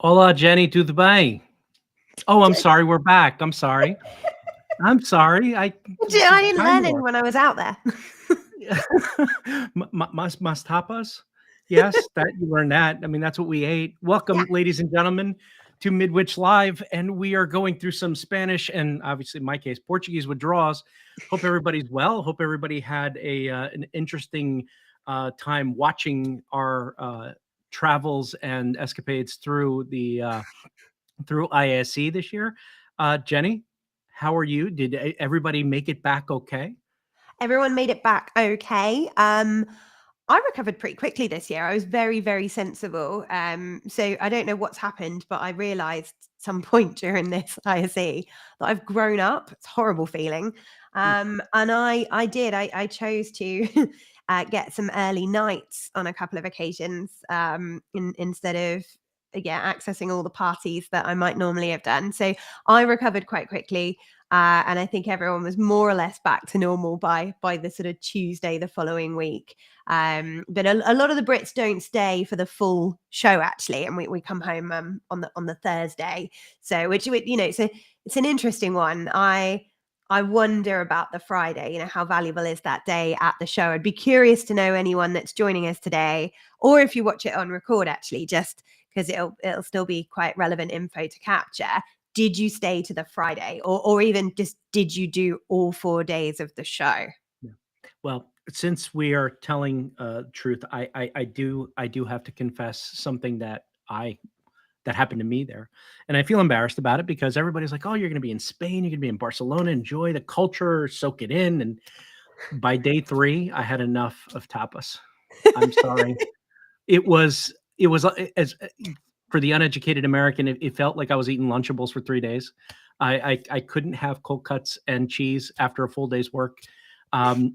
Hola, Jenny, tudo bem? Oh, I'm sorry, we're back. I'm sorry. I'm sorry. I didn't time learn any warp. when I was out there. Mas tapas? Yes, that you learned that. I mean, that's what we ate. Welcome, ladies and gentlemen, to Midwich Live, and we are going through some Spanish and obviously, in my case, Portuguese withdrawals. Hope everybody's well. Hope everybody had an interesting time watching our travels and escapades through through ISE this year. Jenny, how are you? Did everybody make it back okay? Everyone made it back okay. I recovered pretty quickly this year. I was very, very sensible. So I don't know what's happened, but I realized some point during this ISE that I've grown up. It's a horrible feeling. And I chose to get some early nights on a couple of occasions instead of accessing all the parties that I might normally have done. So I recovered quite quickly. And I think everyone was more or less back to normal by the sort of Tuesday the following week. But a lot of the Brits don't stay for the full show actually, and we come home on the Thursday. So so it's an interesting one. I wonder about the Friday. How valuable is that day at the show? I'd be curious to know anyone that's joining us today, or if you watch it on record actually, just because it'll still be quite relevant info to capture. Did you stay to the Friday, or even just did you do all 4 days of the show? Yeah. Well, since we are telling truth, I do have to confess something that happened to me there, and I feel embarrassed about it because everybody's like, "Oh, you're going to be in Spain, you're going to be in Barcelona, enjoy the culture, soak it in." And by day 3, I had enough of tapas. I'm sorry. It was as for the uneducated American, it felt like I was eating Lunchables for 3 days. I couldn't have cold cuts and cheese after a full day's work.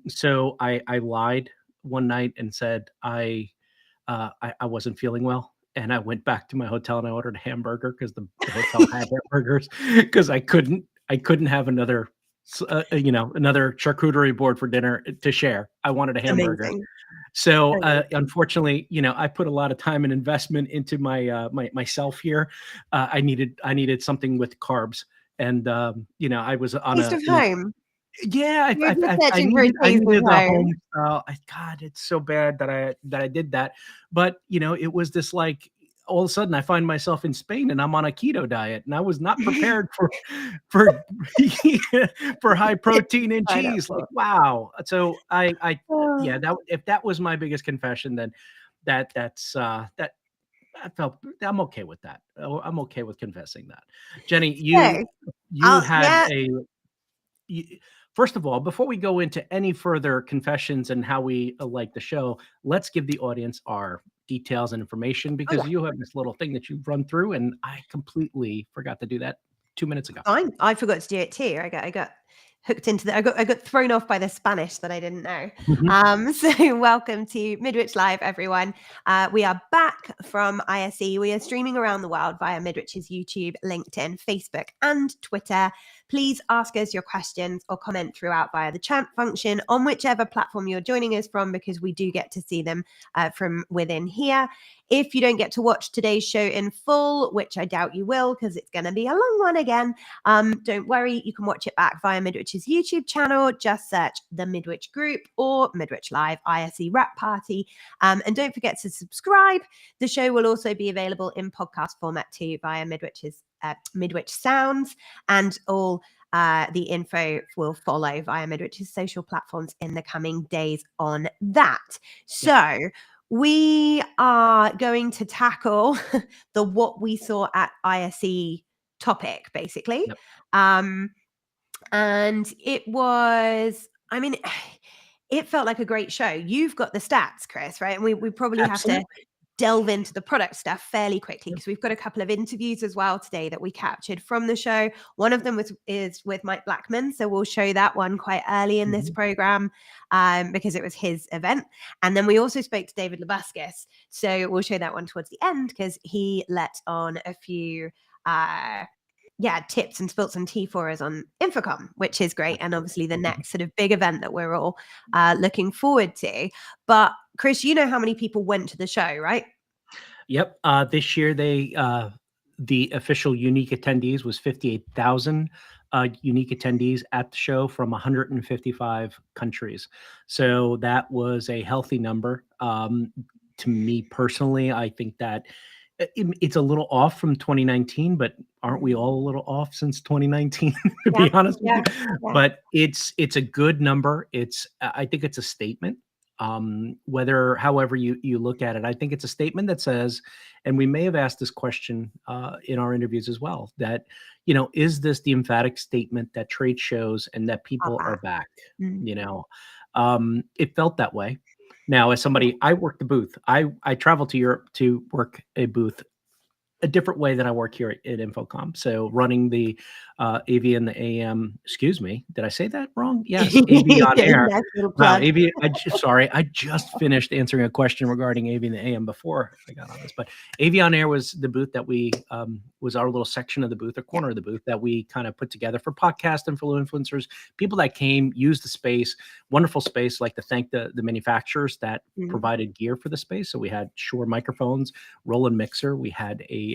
So I lied one night and said I wasn't feeling well, and I went back to my hotel and I ordered a hamburger because the hotel had hamburgers because I couldn't have another another charcuterie board for dinner to share. I wanted a hamburger. Amazing. So unfortunately, I put a lot of time and investment into myself here. I needed something with carbs, and I was on Taste of home. Yeah, You're I searching for a taste needed of the home. home style. God, it's so bad that I did that. But it was this like all of a sudden I find myself in Spain and I'm on a keto diet, and I was not prepared for for high protein and cheese. Like, wow. So yeah, that if that was my biggest confession, then that's that I felt I'm okay with that. I'm okay with confessing that. Jenny, you had first of all, before we go into any further confessions and how we like the show, let's give the audience our details and information because you have this little thing that you've run through, and I completely forgot to do that 2 minutes ago. Fine. I forgot to do it too. I got hooked into I got thrown off by the Spanish that I didn't know. So welcome to Midwich Live, everyone. We are back from ISE. We are streaming around the world via Midwich's YouTube, LinkedIn, Facebook, and Twitter. Please ask us your questions or comment throughout via the chat function on whichever platform you're joining us from, because we do get to see them from within here. If you don't get to watch today's show in full, which I doubt you will because it's going to be a long one again, don't worry, you can watch it back via Midwich's YouTube channel. Just search the Midwich Group or Midwich Live ISE Wrap Party. And don't forget to subscribe. The show will also be available in podcast format too via Midwich's Midwich Sounds, and all the info will follow via Midwich's social platforms in the coming days on that. So we are going to tackle the what we saw at ISE topic, basically. Yep. And it was, I mean, it felt like a great show. You've got the stats, Chris, right? And we probably Absolutely. have to delve into the product stuff fairly quickly because we've got a couple of interviews as well today that we captured from the show. One of them is with Mike Blackman, so we'll show that one quite early in this program because it was his event. And then we also spoke to David Labuskes, so we'll show that one towards the end because he let on a few tips and spilt some tea for us on InfoComm, which is great. And obviously the next sort of big event that we're all looking forward to. But Chris, you know how many people went to the show, right? Yep. This year they the official unique attendees was 58,000 unique attendees at the show from 155 countries. So that was a healthy number. To me personally, I think that it's a little off from 2019, but aren't we all a little off since 2019, to Yeah, be honest with yeah, you? yeah. But it's a good number. I think it's a statement. However you look at it, I think it's a statement that says, and we may have asked this question in our interviews as well, that, is this the emphatic statement that trade shows and that Are people are back. back? Mm. It felt that way. Now, as somebody, I work the booth. I travel to Europe to work a booth a different way than I work here at InfoComm. So running the AV and the AM, excuse me, did I say that wrong? Yes, AV on air. Nice little Wow, plug. AV, sorry, I just finished answering a question regarding AV and the AM before I got on this, but AV on air was the booth that was our little section of the booth, or Yeah. corner of the booth that we kind of put together for podcast and for influencers, people that came, used the space, wonderful space. Like to thank the manufacturers that Mm. provided gear for the space. So we had Shure microphones, Roland mixer. We had a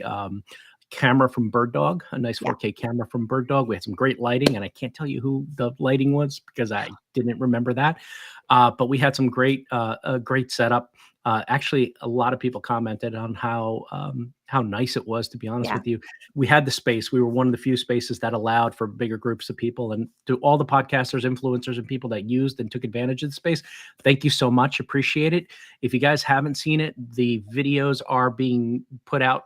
camera from Bird Dog, a nice Yeah. 4K camera from Bird Dog. We had some great lighting, and I can't tell you who the lighting was because I didn't remember that. But we had some a great setup. Actually, a lot of people commented on how nice it was, to be honest Yeah. with you. We had the space. We were one of the few spaces that allowed for bigger groups of people. And to all the podcasters, influencers, and people that used and took advantage of the space, thank you so much. Appreciate it. If you guys haven't seen it, the videos are being put out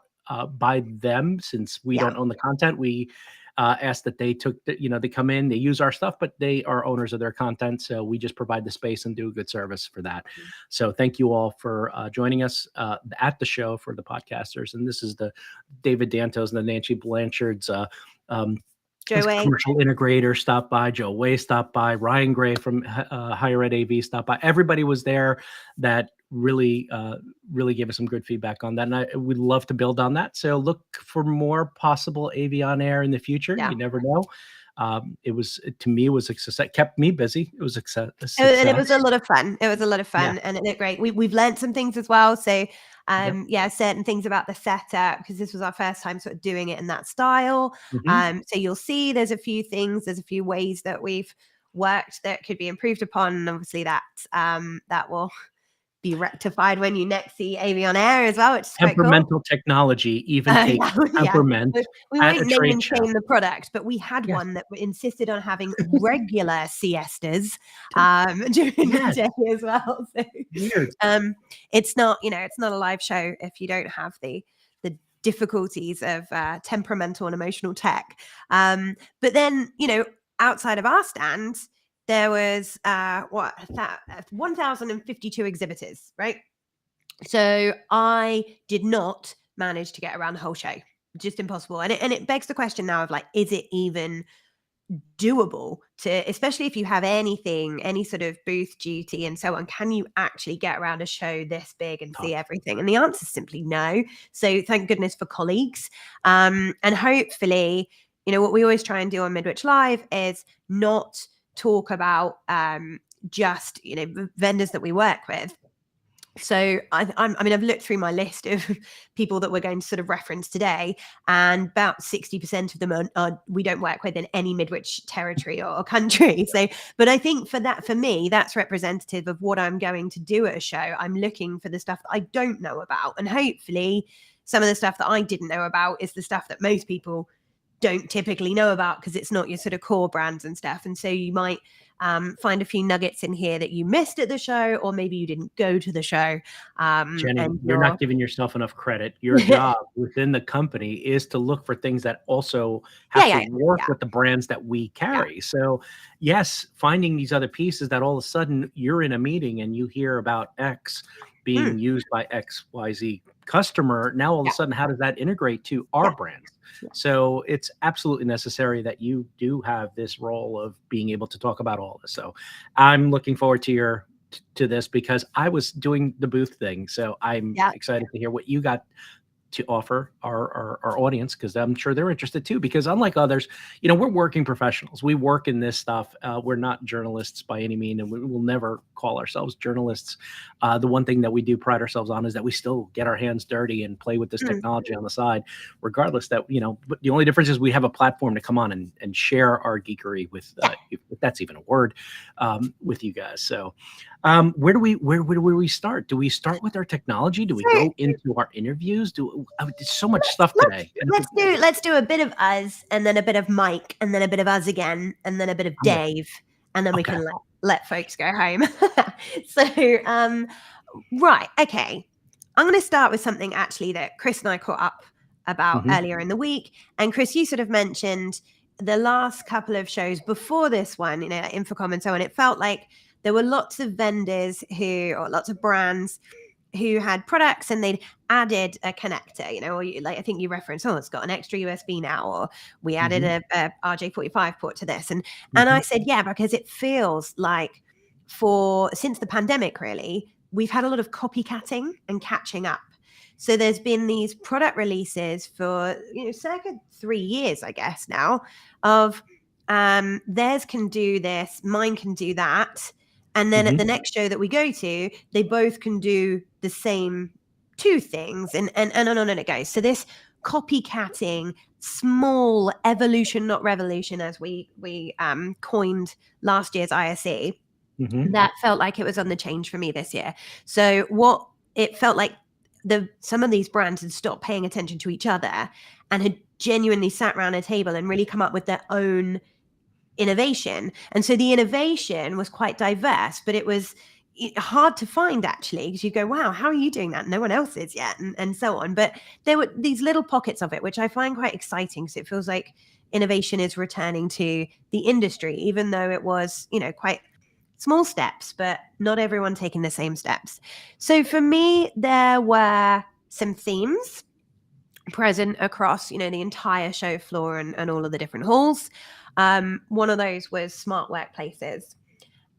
by them, since we Yeah. don't own the content. We ask that they they come in, they use our stuff, but they are owners of their content. So we just provide the space and do a good service for that. So thank you all for joining us at the show for the podcasters. And this is the David Dantos and the Nancy Blanchards. Joe Way. Commercial integrator stopped by, Joe Way stopped by, Ryan Gray from Higher Ed AV stopped by. Everybody was there that really gave us some good feedback on that. And we'd love to build on that. So look for more possible AV on air in the future. Yeah. You never know. To me, it was a success. It kept me busy. It was a success. And it was a lot of fun. It was a lot of fun, Yeah. and it looked great. We've learned some things as well. So certain things about the setup, because this was our first time sort of doing it in that style. Mhm. So you'll see there's a few things, there's a few ways that we've worked that could be improved upon. And obviously that will be rectified when you next see AV on air as well, which is quite cool. Temperamental technology even takes temperament We at won't a name trade and show. shame the product, but we had Yes. one that insisted on having regular siestas during the day as well. So Weird. it's not a live show if you don't have the difficulties of temperamental and emotional tech. But then, outside of our stand, there was 1,052 exhibitors, right? So I did not manage to get around the whole show. Just impossible. And it begs the question now of, like, is it even doable to, especially if you have any sort of booth duty and so on, can you actually get around a show this big and see everything? And the answer is simply no. So thank goodness for colleagues. And hopefully, what we always try and do on Midwich Live is not talk about just vendors that we work with. So I've looked through my list of people that we're going to sort of reference today, and about 60% of them are we don't work with in any Midwich territory or country. So, but I think for me, that's representative of what I'm going to do at a show. I'm looking for the stuff that I don't know about, and hopefully some of the stuff that I didn't know about is the stuff that most people don't typically know about, because it's not your sort of core brands and stuff. And so you might find a few nuggets in here that you missed at the show, or maybe you didn't go to the show. Jenny, you're not giving yourself enough credit. Your job within the company is to look for things that also have to work with the brands that we carry. Yeah. So yes, finding these other pieces that all of a sudden you're in a meeting and you hear about X being used by XYZ customer. Now all of a sudden, how does that integrate to our brands? So it's absolutely necessary that you do have this role of being able to talk about all this. So I'm looking forward to this, because I was doing the booth thing. So I'm excited to hear what you got to offer our audience, because I'm sure they're interested too, because unlike others, we're working professionals. We work in this stuff. We're not journalists by any means, and we will never call ourselves journalists. The one thing that we do pride ourselves on is that we still get our hands dirty and play with this technology on the side, regardless that, but the only difference is we have a platform to come on and share our geekery with, if that's even a word, with you guys. So where do we start? Do we start with our technology? Do we go into our interviews? There's so much stuff today. Let's do a bit of us, and then a bit of Mike, and then a bit of us again, and then a bit of Dave, and then we can let folks go home. So right, okay. I'm going to start with something actually that Chris and I caught up about earlier in the week. And Chris, you sort of mentioned the last couple of shows before this one, InfoComm and so on. It felt like there were lots of vendors or lots of brands who had products and they'd added a connector, or I think you referenced, it's got an extra USB now, or we added a RJ45 port to this. And I said, yeah, because it feels like since the pandemic, really, we've had a lot of copycatting and catching up. So there's been these product releases for, circa 3 years, I guess now, of theirs can do this, mine can do that. And then at the next show that we go to, they both can do the same 2 things, and on it goes. So this copycatting, small evolution, not revolution, as we coined last year's ISE, that felt like it was on the change for me this year. So what it felt like, some of these brands had stopped paying attention to each other and had genuinely sat around a table and really come up with their own innovation. And so the innovation was quite diverse, but it was hard to find, actually, because you go, wow, how are you doing that? No one else is yet, and so on. But there were these little pockets of it, which I find quite exciting. So it feels like innovation is returning to the industry, even though it was, quite small steps, but not everyone taking the same steps. So for me, there were some themes present across, the entire show floor and all of the different halls. One of those was smart workplaces.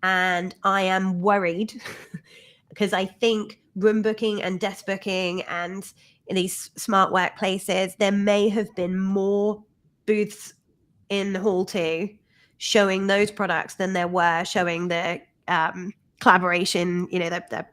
And I am worried because I think room booking and desk booking and in these smart workplaces, there may have been more booths in hall 2 showing those products than there were showing the collaboration, the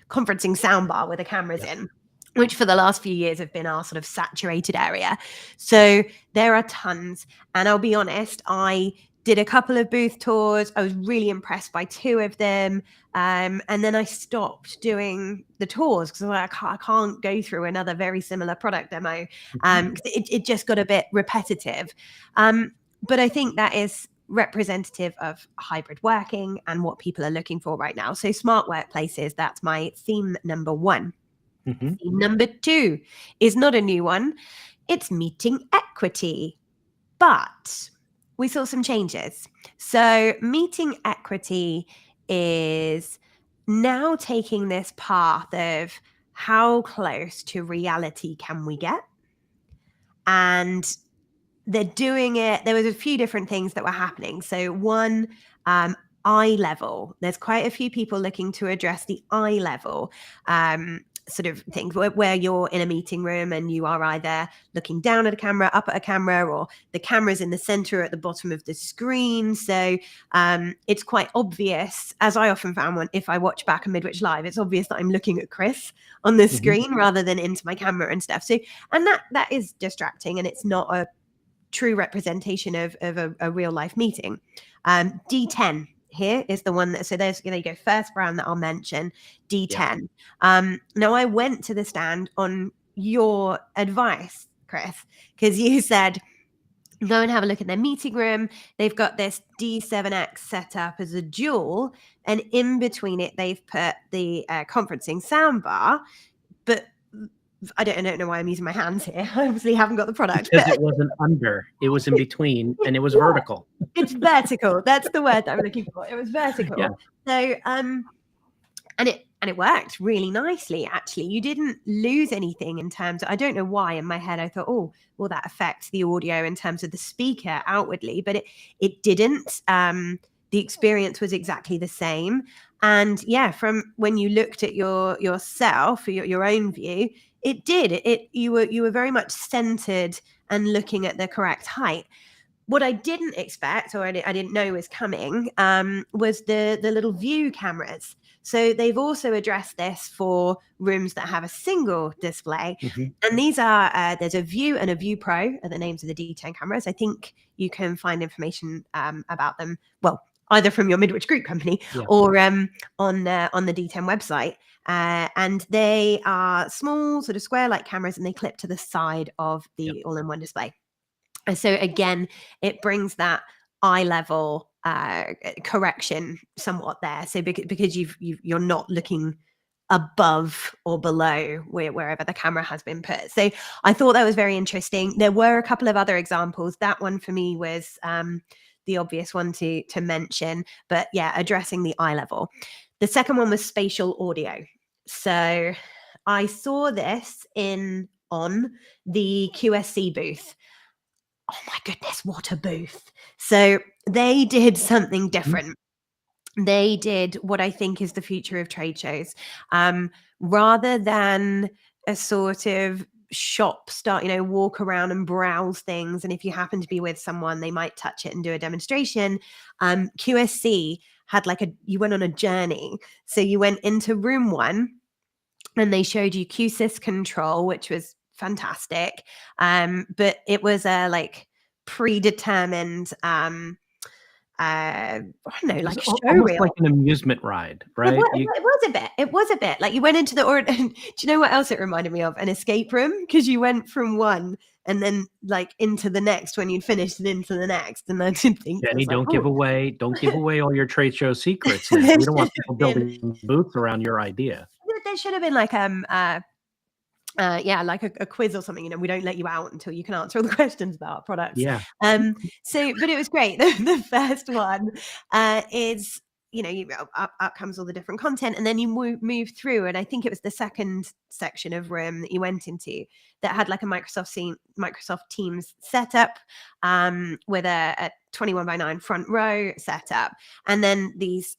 conferencing soundbar with the cameras in, which for the last few years have been our sort of saturated area. So there are tons. And I'll be honest, I did a couple of booth tours. I was really impressed by 2 of them. And then I stopped doing the tours because I can't go through another very similar product demo. It just got a bit repetitive. But I think that is representative of hybrid working and what people are looking for right now. So smart workplaces, that's my theme number 1. Theme number 2 is not a new one. It's meeting equity. But we saw some changes. So meeting equity is now taking this path of how close to reality can we get? And they're doing it. There was a few different things that were happening. So one, eye level. There's quite a few people looking to address the eye level sort of things where you're in a meeting room and you are either looking down at a camera, up at a camera, or the camera's in the center or at the bottom of the screen. So it's quite obvious, as I often found if I watch back a Midwich live, it's obvious that I'm looking at Chris on the screen rather than into my camera and stuff. So, and that is distracting, and it's not a true representation of a real life meeting. D10 here is the one that, so there's, you go, first brand that I'll mention, D10. Now I went to the stand on your advice, Chris, because you said, go and have a look at their meeting room. They've got this D7X set up as a dual, and in between it, they've put the conferencing soundbar, but I don't know why I'm using my hands here. I obviously haven't got the product. Because it wasn't under, it was in between, and it was vertical. It's vertical. That's the word that I'm looking for. It was vertical. Yeah. So, and it worked really nicely, actually. You didn't lose anything in terms of, I don't know why in my head I thought, oh, well, that affects the audio in terms of the speaker outwardly, but it didn't. The experience was exactly the same. And yeah, from when you looked at yourself, your own view, It did. You were very much centered and looking at the correct height. What I didn't expect, or I didn't know was coming, was the little view cameras. So they've also addressed this for rooms that have a single display. Mhm. And these are there's a View and a View Pro are the names of the D10 cameras. I think you can find information about them. Well, either from your Midwich Group company Yeah. or on the D10 website. And they are small, sort of square-like cameras, and they clip to the side of the all-in-one display. And so again, it brings that eye level correction somewhat there. So because you're not looking above or below wherever the camera has been put. So I thought that was very interesting. There were a couple of other examples. That one for me was the obvious one to mention, but yeah, addressing the eye level. The second one was spatial audio. So I saw this on the QSC booth. Oh my goodness, what a booth. So they did something different. They did what I think is the future of trade shows. Rather than a sort of shop start, walk around and browse things. And if you happen to be with someone, they might touch it and do a demonstration. QSC had you went on a journey. So you went into room 1 and they showed you QSys control, which was fantastic. But it was a predetermined I don't know, like show Almost reel. like an amusement ride, It right? was, it was a bit. It was a bit like you went into do you know what else it reminded me of? An escape room, because you went from one and then into the next when you'd finished and into the next. And I did think Jenny, like, don't give away all your trade show secrets now. there We don't should want people have been building booths around your idea. there should have been like a quiz or something. We don't let you out until you can answer all the questions about our products. Yeah. But it was great. The first one is, up comes all the different content, and then you move through, and I think it was the second section of room that you went into that had like a Microsoft Teams setup with a 21:9 front row setup, and then these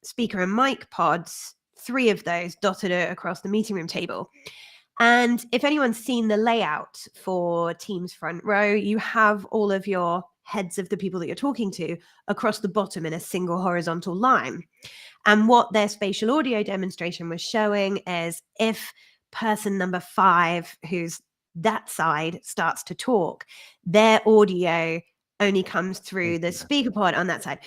speaker and mic pods, 3 of those dotted across the meeting room table. And if anyone's seen the layout for Teams front row, you have all of your heads of the people that you're talking to across the bottom in a single horizontal line. And what their spatial audio demonstration was showing is if person number 5, who's that side, starts to talk, their audio only comes through the speaker pod on that side.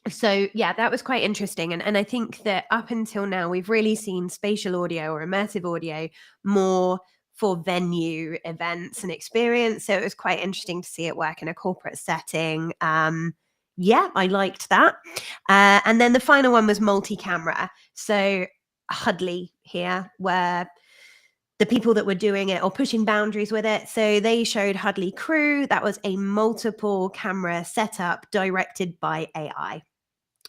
So yeah, that was quite interesting. And I think that up until now, we've really seen spatial audio or immersive audio more for venue events and experience. So it was quite interesting to see it work in a corporate setting. Yeah, I liked that. And then the final one was multi-camera. So Hudley here, where the people that were doing it or pushing boundaries with it. So they showed Hudley Crew. That was a multiple camera setup directed by AI.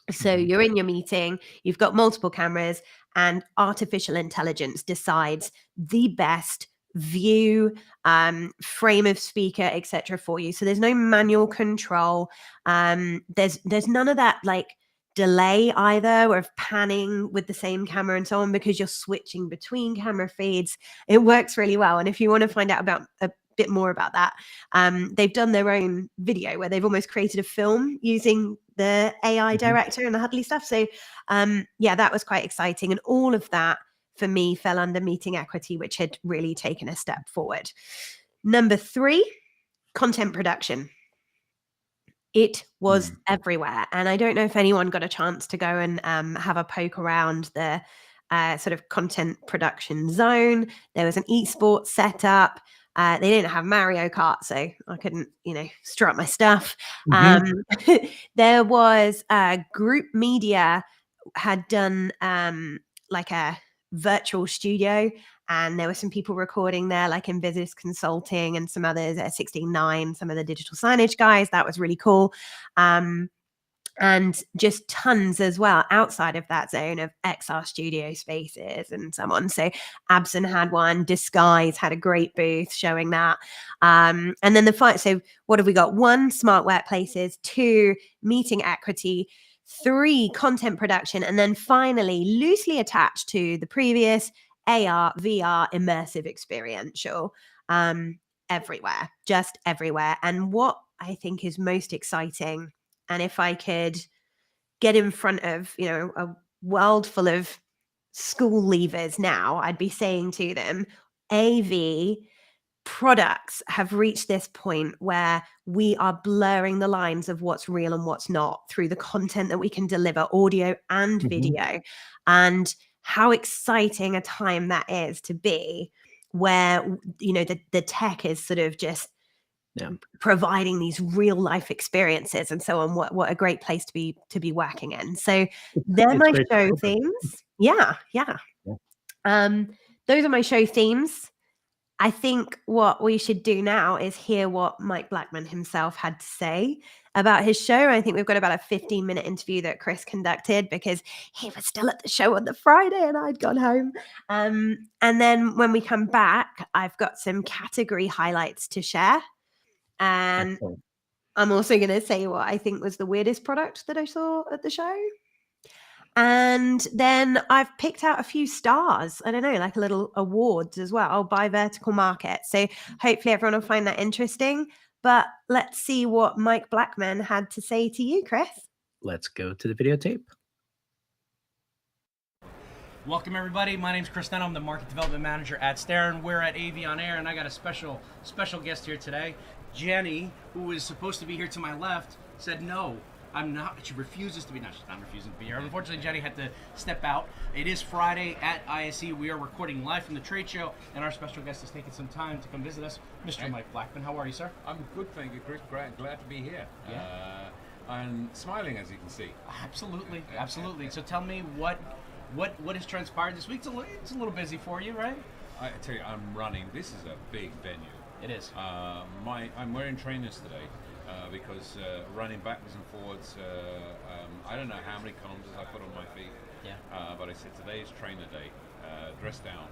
So you're in your meeting, you've got multiple cameras, and artificial intelligence decides the best view, frame of speaker, etc. for you. So there's no manual control. There's none of that delay either of panning with the same camera and so on, because you're switching between camera feeds. It works really well. And if you want to find out about a bit more about that, they've done their own video where they've almost created a film using the AI director and the Hudley stuff. So yeah, that was quite exciting. And all of that for me fell under meeting equity, which had really taken a step forward. Number 3, content production. It was everywhere. And I don't know if anyone got a chance to go and have a poke around the sort of content production zone. There was an esports setup. They didn't have Mario Kart, so I couldn't, strut my stuff. There was Group Media had done like a virtual studio, and there were some people recording there, like Invisys Consulting and some others at 16.9, some of the digital signage guys. That was really cool. And just tons as well outside of that zone of XR studio spaces and so on. So Abson had one, Disguise had a great booth showing that. And then so what have we got? 1, smart workplaces, 2, meeting equity, 3, content production, and then finally, loosely attached to the previous, AR, VR, immersive, experiential, everywhere, just everywhere. And what I think is most exciting, and if I could get in front of, a world full of school leavers now, I'd be saying to them, AV products have reached this point where we are blurring the lines of what's real and what's not through the content that we can deliver, audio and Mhm. video. And how exciting a time that is to be, where the tech is sort of just Yeah. providing these real life experiences and so on. What a great place to be working in. So they're It's my great to show open. themes. Yeah, yeah. Yeah. um those are my show themes. I think what we should do now is hear what Mike Blackman himself had to say about his show. I think we've got about a 15-minute interview that Chris conducted, because he was still at the show on the Friday and I'd gone home. And then when we come back, I've got some category highlights to share. And Excellent. I'm also going to say what I think was the weirdest product that I saw at the show. And then I've picked out a few stars. I don't know, like a little awards as well by vertical market. So hopefully everyone will find that interesting. But let's see what Mike Blackman had to say to you, Chris. Let's go to the videotape. Welcome everybody. My name's Chris Denham. I'm the market development manager at Starin. We're at AV on Air, and I got a special guest here today. Jenny, who was supposed to be here to my left, said no. I'm not. She refuses to be. No, she's not refusing to be here. Unfortunately, Jenny had to step out. It is Friday at ISE. We are recording live from the trade show, and our special guest is taking some time to come visit us. Mr. Mike Blackman, how are you, sir? I'm good, thank you, Chris. Glad to be here. Yeah. And smiling, as you can see. Absolutely, absolutely. So tell me what has transpired this week. It's a little busy for you, right? I tell you, I'm running. This is a big venue. It is. I'm wearing trainers today because running backwards and forwards. I don't know how many kilometers I put on my feet. Yeah. But I said today is trainer day. Dress down.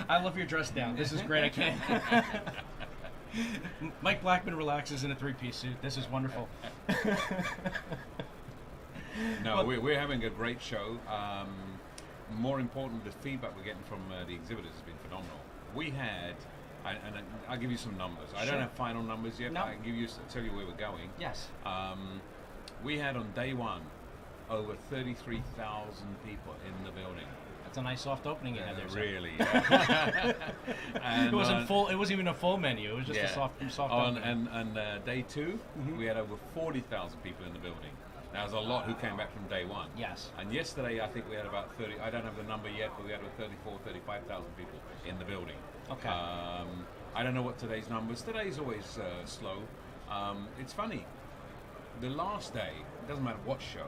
I love your dress down. This is great. I can't. Mike Blackman relaxes in a three-piece suit. This is wonderful. No, we're having a great show. More important, the feedback we're getting from the exhibitors has been phenomenal. We had, and I'll give you some numbers. I don't have final numbers yet, No. but I can tell you where we're going. Yes. We had on day one over 33,000 people in the building. That's a nice soft opening you had there, sir. Really. It wasn't full. It wasn't even a full menu. It was just a soft on opening. and day two, we had over 40,000 people in the building. Now, there's a lot who came back from day one. Yes. And yesterday, I think we had about 30, I don't have the number yet, but we had about 35,000 people in the building. Okay. I don't know what today's numbers. Today's always slow. It's funny. The last day, it doesn't matter what show,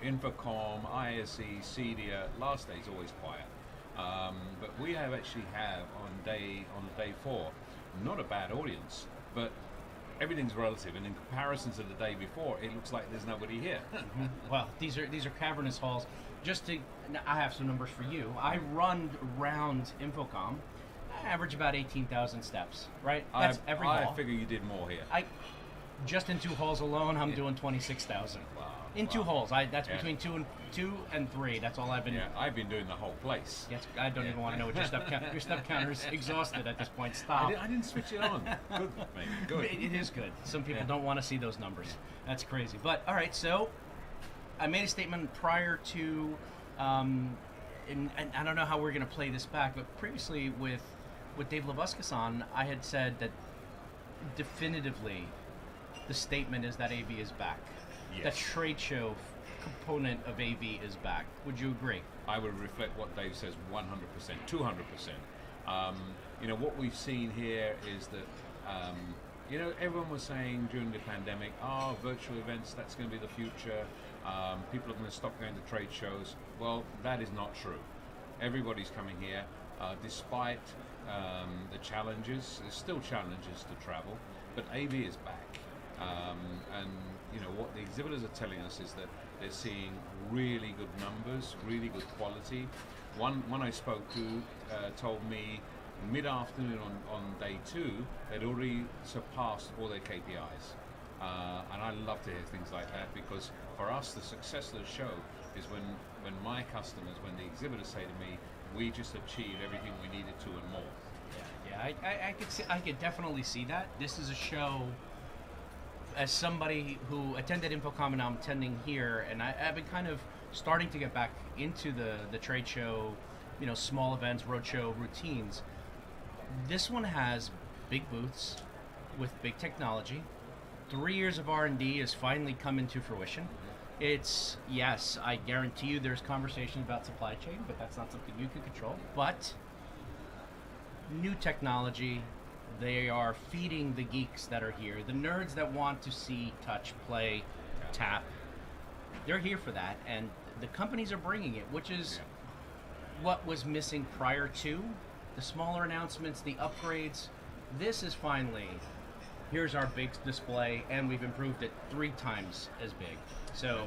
InfoComm, ISE, CEDIA, last day's always quiet. But we have on day 4, not a bad audience, but everything's relative, and in comparison to the day before, it looks like there's nobody here. Well, these are cavernous halls. I have some numbers for you. I run around InfoComm. I average about 18,000 steps. Right? That's every hall. I figure you did more here. Just in 2 halls alone, I'm doing 26,000. Wow. In 2 halls. That's between 2 and 3. That's all I've been. Yeah, I've been doing the whole place. Yes, I don't even want to know what your step count. Your step counter's exhausted at this point. Stop. I didn't switch it on. Good, mate. Good. It is good. Some people don't want to see those numbers. That's crazy. But all right, so I made a statement prior to, and I don't know how we're going to play this back, but previously with Dave Labuskes on, I had said that definitively the statement is that AV is back. Yes. The trade show component of AV is back. Would you agree? I would reflect what Dave says 100%, 200%. What we've seen here is that, everyone was saying during the pandemic, virtual events, that's going to be the future. People are going to stop going to trade shows. Well, that is not true. Everybody's coming here, despite the challenges. There's still challenges to travel, but AV is back. What the exhibitors are telling us is that they're seeing really good numbers, really good quality. One I spoke to told me mid-afternoon on day 2 they'd already surpassed all their KPIs. And I love to hear things like that, because for us the success of the show is when my customers, when the exhibitors say to me, we just achieved everything we needed to and more. Yeah, I could definitely see that. This is a show, as somebody who attended InfoComm and I'm attending here, and I've been kind of starting to get back into the trade show, small events, roadshow routines. This one has big booths with big technology. 3 years of R&D has finally come into fruition. It's, yes, I guarantee you there's conversation about supply chain, but that's not something you can control. But new technology, they are feeding the geeks that are here, the nerds that want to see, touch, play, tap. They're here for that, and the companies are bringing it, which is what was missing prior to the smaller announcements, the upgrades. This is finally, here's our big display, and we've improved it 3 times as big. So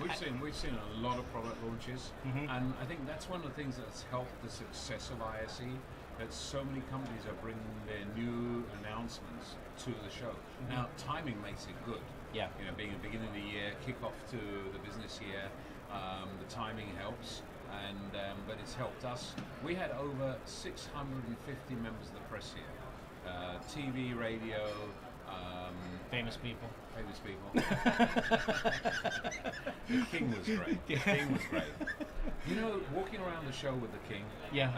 we've seen a lot of product launches, and I think that's one of the things that's helped the success of ISE. That so many companies are bringing their new announcements to the show. Now, timing makes it good. Yeah. Being a beginning of the year, kickoff to the business year, the timing helps, and but it's helped us. We had over 650 members of the press here, TV, radio, famous people. famous people. The King was great. The King was great. Walking around the show with the King. Yeah.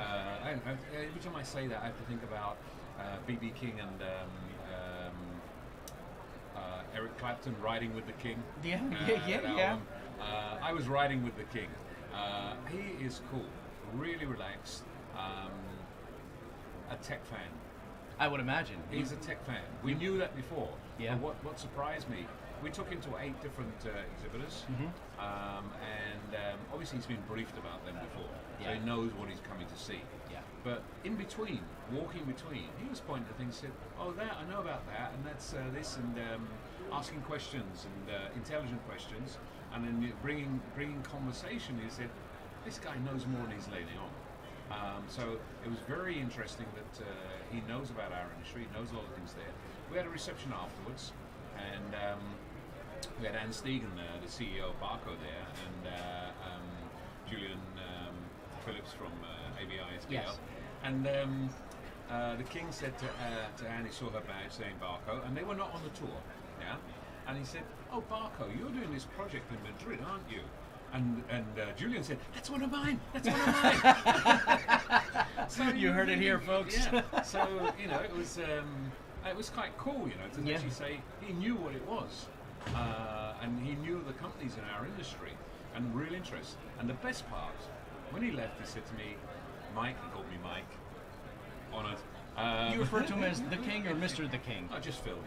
Every time I say that, I have to think about B.B. King and Eric Clapton riding with the King. Yeah. I was riding with the King. He is cool, really relaxed, a tech fan. I would imagine. He's a tech fan. We knew that before. Yeah. But what surprised me, we took him to 8 different exhibitors, and obviously he's been briefed about them before, so he knows what he's coming to see. Yeah. But in between, walking between, he was pointing at things, said, "Oh, that I know about that, and that's this," and asking questions and intelligent questions, and then bringing conversation. He said, "This guy knows more than he's letting on." So it was very interesting that he knows about our industry, he knows a lot of things there. We had a reception afterwards, and we had Ann Stegan, the CEO of Barco there, and Julian Phillips from AVIXA. Yes. And the King said to Anne, he saw her badge saying Barco, and they were not on the tour, yeah? And he said, "Oh, Barco, you're doing this project in Madrid, aren't you?" And Julian said, "That's one of mine. That's one of mine." So you heard it here, folks. Yeah. So it was quite cool, to actually say he knew what it was, and he knew the companies in our industry, and real interest. And the best part, when he left, he said to me, "Mike," he called me Mike, honoured. You refer to him as the King or Mr. the King? I just Phil.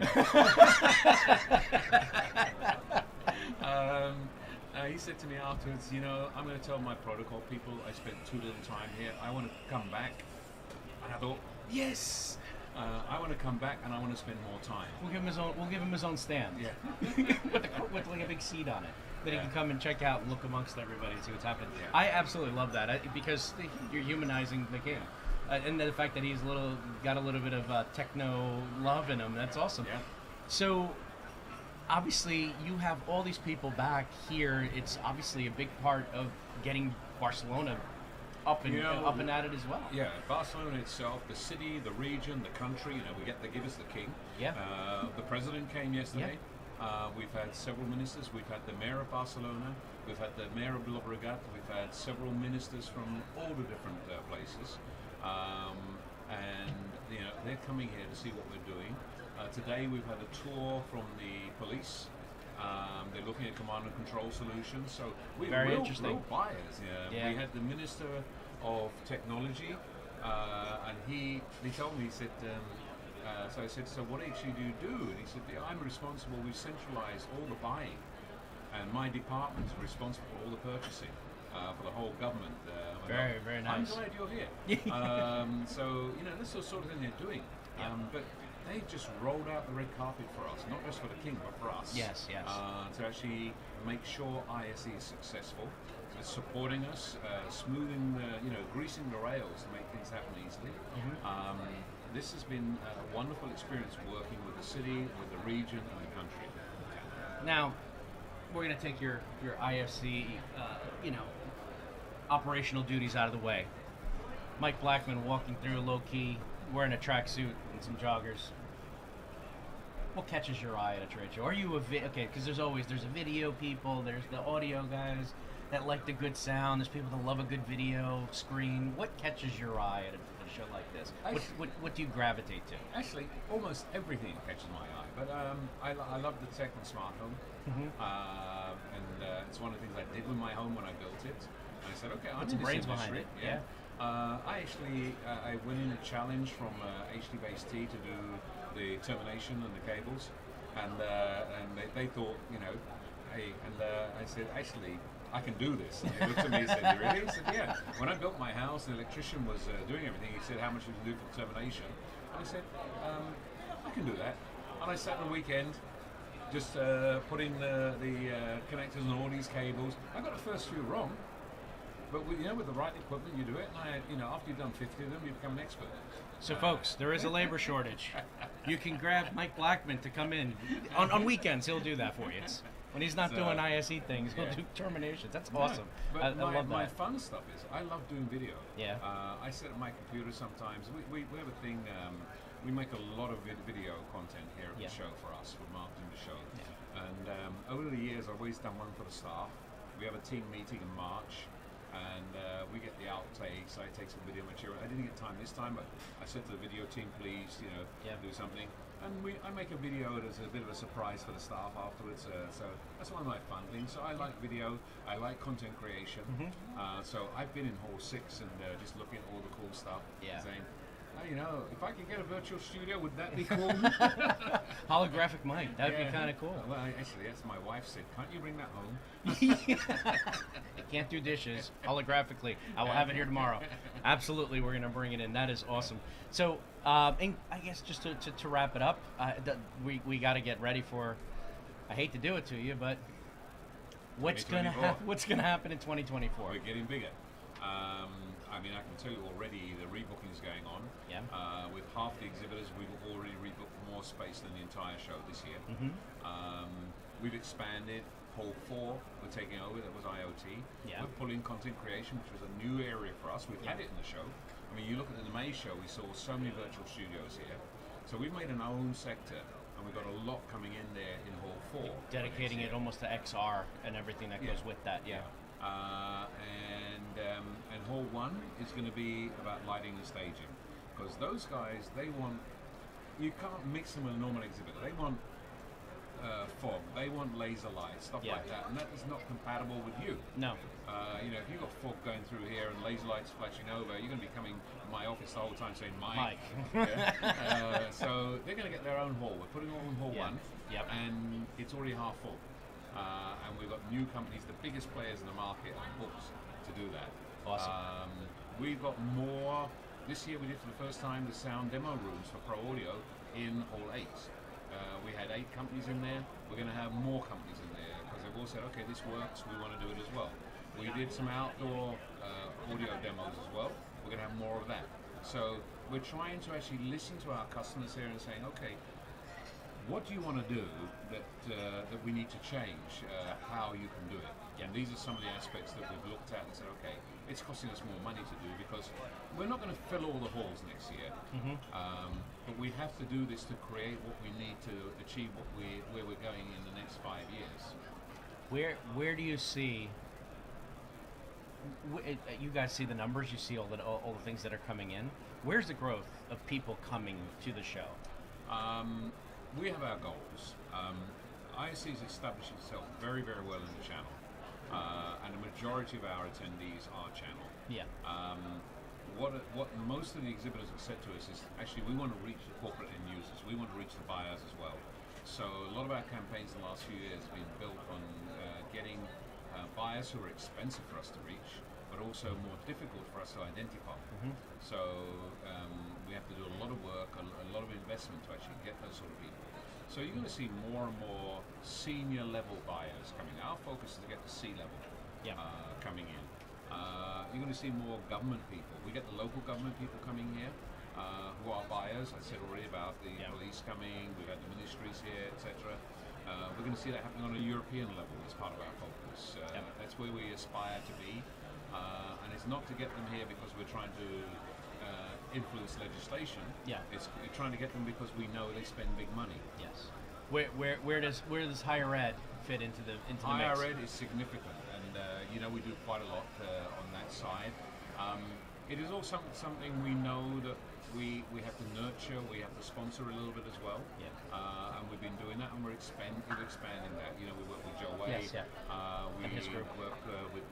He said to me afterwards, "I'm going to tell my protocol people I spent too little time here. I want to come back." And I thought, yes, I want to come back and I want to spend more time. We'll give him his own stand. Yeah. with like a big seat on it that he can come and check out and look amongst everybody and see what's happening. Yeah. I absolutely love that because you're humanizing the King, and the fact that he's got a little bit of techno love in him. That's awesome. Yeah. So. Obviously, you have all these people back here. It's obviously a big part of getting Barcelona up and at it as well. Yeah, Barcelona itself, the city, the region, the country. They give us the King. Yeah. The president came yesterday. Yeah. We've had several ministers. We've had the mayor of Barcelona. We've had the mayor of Llobregat. We've had several ministers from all the different places, and they're coming here to see what we're doing. Today we've had a tour from the police. They're looking at command and control solutions. So we're real buyers. Yeah. We had the Minister of Technology, and he told me, he said, so I said, "So what actually do you do?" And he said, "I'm responsible. We've centralized all the buying, and my department is responsible for all the purchasing for the whole government." Very nice. I'm glad you're here. So that's the sort of thing they're doing. But they just rolled out the red carpet for us, not just for the King, but for us. Yes. To actually make sure ISE is successful, supporting us, smoothing, greasing the rails to make things happen easily. This has been a wonderful experience working with the city, with the region, and the country. Now, we're gonna take your IFC, you know, operational duties out of the way. Mike Blackman walking through low key, wearing a tracksuit and some joggers. What catches your eye at a trade show? Are you okay? Because there's a video people, there's the audio guys that like the good sound, there's people that love a good video screen. What catches your eye at a show like this? What do you gravitate to? Actually, almost everything catches my eye. But I love the tech and smart home, and it's one of the things I did with my home when I built it. And I said, okay, I'm Put some in this brains behind industry. it. Yeah. I went in a challenge from HD Base T to do the termination and the cables, and they thought, you know, hey, and I said, actually, I can do this. And they looked at me and said, you really? I said, yeah. When I built my house, the electrician was doing everything. He said, how much you can do for termination? And I said, I can do that. And I sat on the weekend, just putting the connectors and all these cables. I got the first few wrong, but with the right equipment, you do it. And after you've done 50 of them, you become an expert. So, folks, there is a labor shortage. You can grab Mike Blackman to come in on weekends. He'll do that for you. When he's not doing ISE things, he'll do terminations. That's awesome. But I love that. My fun stuff is I love doing video. Yeah. I sit at my computer sometimes. We have a thing. We make a lot of video content here at the show for us. We're marketing the show. Yeah. And over the years, I've always done one for the staff. We have a team meeting in March, and we get the outtakes. I take some video material. I didn't get time this time, but I said to the video team, please, do something. And I make a video that's a bit of a surprise for the staff afterwards. So that's one of my fun things. So I like video. I like content creation. So I've been in Hall 6 and just looking at all the cool stuff. Yeah. Saying, if I could get a virtual studio, would that be cool? Holographic mic. That'd be kind of cool. Well, actually, that's my wife said. Can't you bring that home? I can't do dishes holographically. I will have it here tomorrow. Absolutely, we're going to bring it in. That is awesome. So, and I guess just to wrap it up, we got to get ready for. I hate to do it to you, but what's going to happen in 2024? We're getting bigger. I can tell you already the rebooking is going on. Yeah. With half the exhibitors, we've already rebooked more space than the entire show this year. We've expanded. Hall 4, we're taking over. That was IoT. Yeah. We're pulling content creation, which was a new area for us. We've had it in the show. You look at the May show, we saw so many virtual studios here. So we've made an own sector, and we've got a lot coming in there in Hall 4. Dedicating it almost to XR and everything that goes with that. Yeah. And Hall 1 is going to be about lighting and staging, because those guys, you can't mix them with a normal exhibitor. They want fog, they want laser lights, stuff like that, and that is not compatible with you. No. If you've got fog going through here and laser lights flashing over, you're going to be coming to my office the whole time saying Mike. So they're going to get their own hall. We're putting on Hall 1, and it's already half full. And we've got new companies, the biggest players in the market on books to do that. Awesome. We've got more. This year we did for the first time the sound demo rooms for Pro Audio in Hall 8. We had 8 companies in there. We're going to have more companies in there because they've all said, okay, this works, we want to do it as well. We did some outdoor audio demos as well. We're going to have more of that. So we're trying to actually listen to our customers here and saying, okay, what do you want to do that we need to change how you can do it? And these are some of the aspects that we've looked at and said, okay, it's costing us more money to do because we're not going to fill all the halls next year. But we have to do this to create what we need to achieve where we're going in the next 5 years. Where do you see? You guys see the numbers. You see all the things that are coming in. Where's the growth of people coming to the show? We have our goals. ISE has established itself very, very well in the channel, and the majority of our attendees are channel. Yeah. What most of the exhibitors have said to us is actually we want to reach the corporate end users. We want to reach the buyers as well. So a lot of our campaigns in the last few years have been built on getting buyers who are expensive for us to reach, but also more difficult for us to identify. So we have to do a lot of work, a lot of investment to actually get those sort of people. So you're going to see more and more senior level buyers coming. Our focus is to get the C-level coming in. You're going to see more government people. We get the local government people coming here who are buyers. I said already about the police coming. We've had the ministries here, etc. We're going to see that happening on a European level as part of our focus. That's where we aspire to be, and it's not to get them here because we're trying to influence legislation. It's trying to get them because we know they spend big money. Yes. Where does higher ed fit into the mix? Higher ed is significant, and we do quite a lot on that side. It is also something we know that we have to nurture, we have to sponsor a little bit as well. And we've been doing that, and we're expanding that. We work with Joe Way. We and his group. work with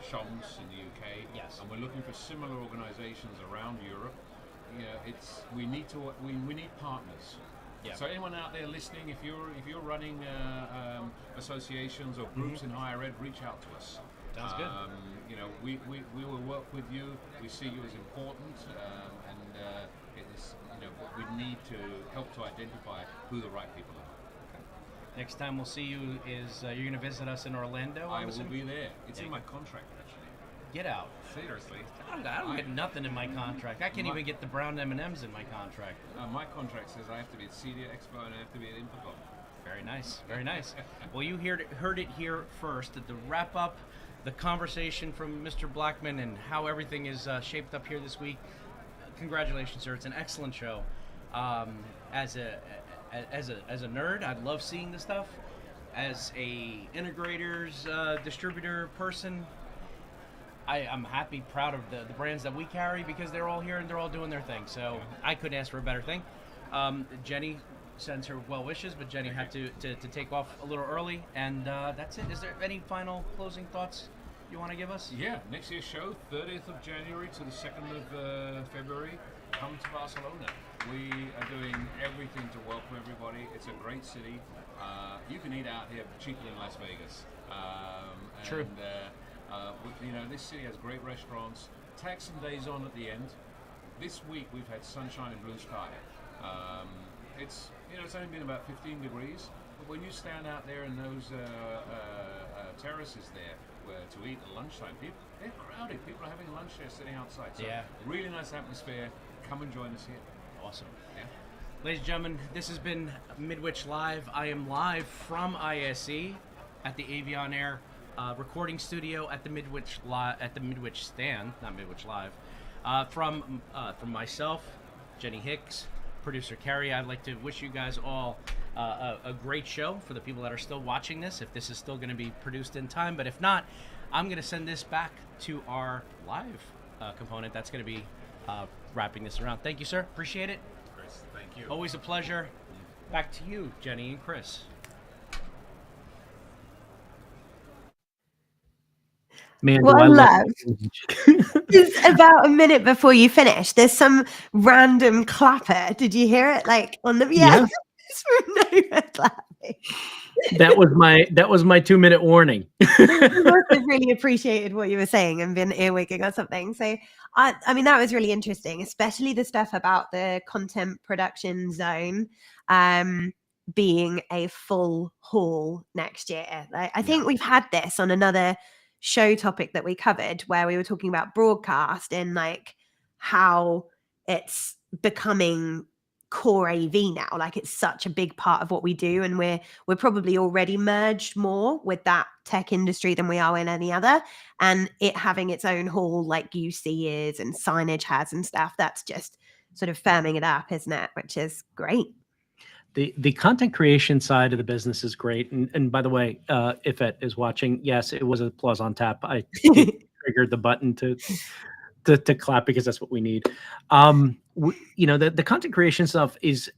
Shoms in the UK. And we're looking for similar organizations around Europe. We need partners. So anyone out there listening, if you're running associations or groups in higher ed, reach out to us. Sounds good. We will work with you. We see you as important, and we need to help to identify who the right people are. Next time we'll see you is you're going to visit us in Orlando. I will be there. It's in my contract, actually. Get out. Seriously. I don't get nothing in my contract. I can't even get the brown M&Ms in my contract. My contract says I have to be at CEDIA Expo and I have to be at InfoComm. Very nice. Very nice. Well, you heard it here first. To wrap up the conversation from Mr. Blackman and how everything is shaped up here this week, congratulations, sir. It's an excellent show. As a nerd, I love seeing this stuff. As a integrators, distributor person, I'm happy, proud of the brands that we carry because they're all here and they're all doing their thing. So I couldn't ask for a better thing. Jenny sends her well wishes, but Jenny had to take off a little early, and that's it. Is there any final closing thoughts you want to give us? Yeah, next year's show, 30th of January to the 2nd of February. Come to Barcelona. We are doing everything to welcome everybody. It's a great city. You can eat out here cheaper than Las Vegas. True. And this city has great restaurants. Tack some days on at the end. This week we've had sunshine and blue sky. It's only been about 15 degrees, but when you stand out there in those terraces there to eat at lunchtime, they're crowded. People are having lunch there sitting outside. So really nice atmosphere. Come and join us here. Awesome. Yeah. Ladies and gentlemen, this has been Midwich Live. I am live from ISE at the Avion Air recording studio at the Midwich stand, not Midwich Live. From myself, Jenny Hicks, producer Carrie, I'd like to wish you guys all a great show for the people that are still watching this, if this is still going to be produced in time. But if not, I'm going to send this back to our live component that's going to be wrapping this around. Thank you, sir. Appreciate it. Chris, thank you. Always a pleasure. Back to you, Jenny and Chris. Man, What do I I love love is about a minute before you finish, there's some random clapper. Did you hear it? Like on the Yeah. It's from nowhere clapping. That was my 2-minute warning. I also really appreciated what you were saying and been earwigging or something. So I mean that was really interesting, especially the stuff about the content production zone being a full hall next year. Like, I think we've had this on another show topic that we covered where we were talking about broadcast and like how it's becoming core AV now. Like it's such a big part of what we do, and we're probably already merged more with that tech industry than we are in any other, and it having its own hall like UC is and signage has and stuff, that's just sort of firming it up, isn't it? Which is great. The content creation side of the business is great. And by the way, if it is watching, yes, it was applause on tap. I triggered the button to clap because that's what we need. The content creation stuff is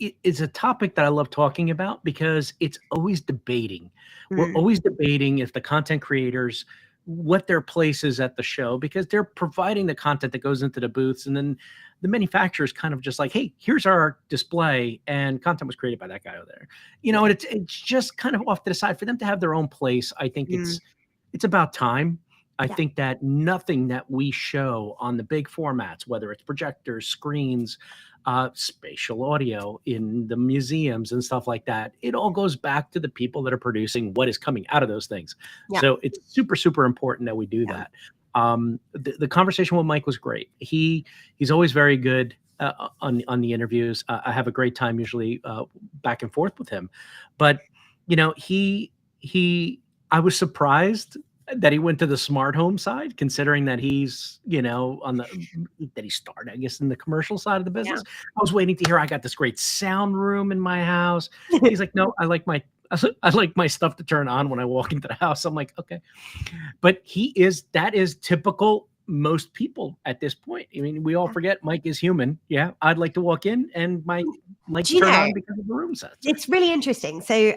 a topic that I love talking about because it's always debating. We're always debating if the content creators, what their place is at the show, because they're providing the content that goes into the booths, and then the manufacturer's kind of just like, hey, here's our display, and content was created by that guy over there. And it's just kind of off to the side for them to have their own place. I think it's about time. I think that nothing that we show on the big formats, whether it's projectors, screens, spatial audio in the museums and stuff like that, it all goes back to the people that are producing what is coming out of those things. So it's super, super important that we do that. The conversation with Mike was great. He's always very good on the interviews. I have a great time usually back and forth with him, but I was surprised that he went to the smart home side, considering that he's that he started, I guess, in the commercial side of the business. I was waiting to hear I got this great sound room in my house. He's like, no, I like my stuff to turn on when I walk into the house. I'm like, okay, but that is typical most people at this point. I mean, we all forget Mike is human. Yeah, I'd like to walk in and my lights turn on because of the room sets. It's really interesting. So,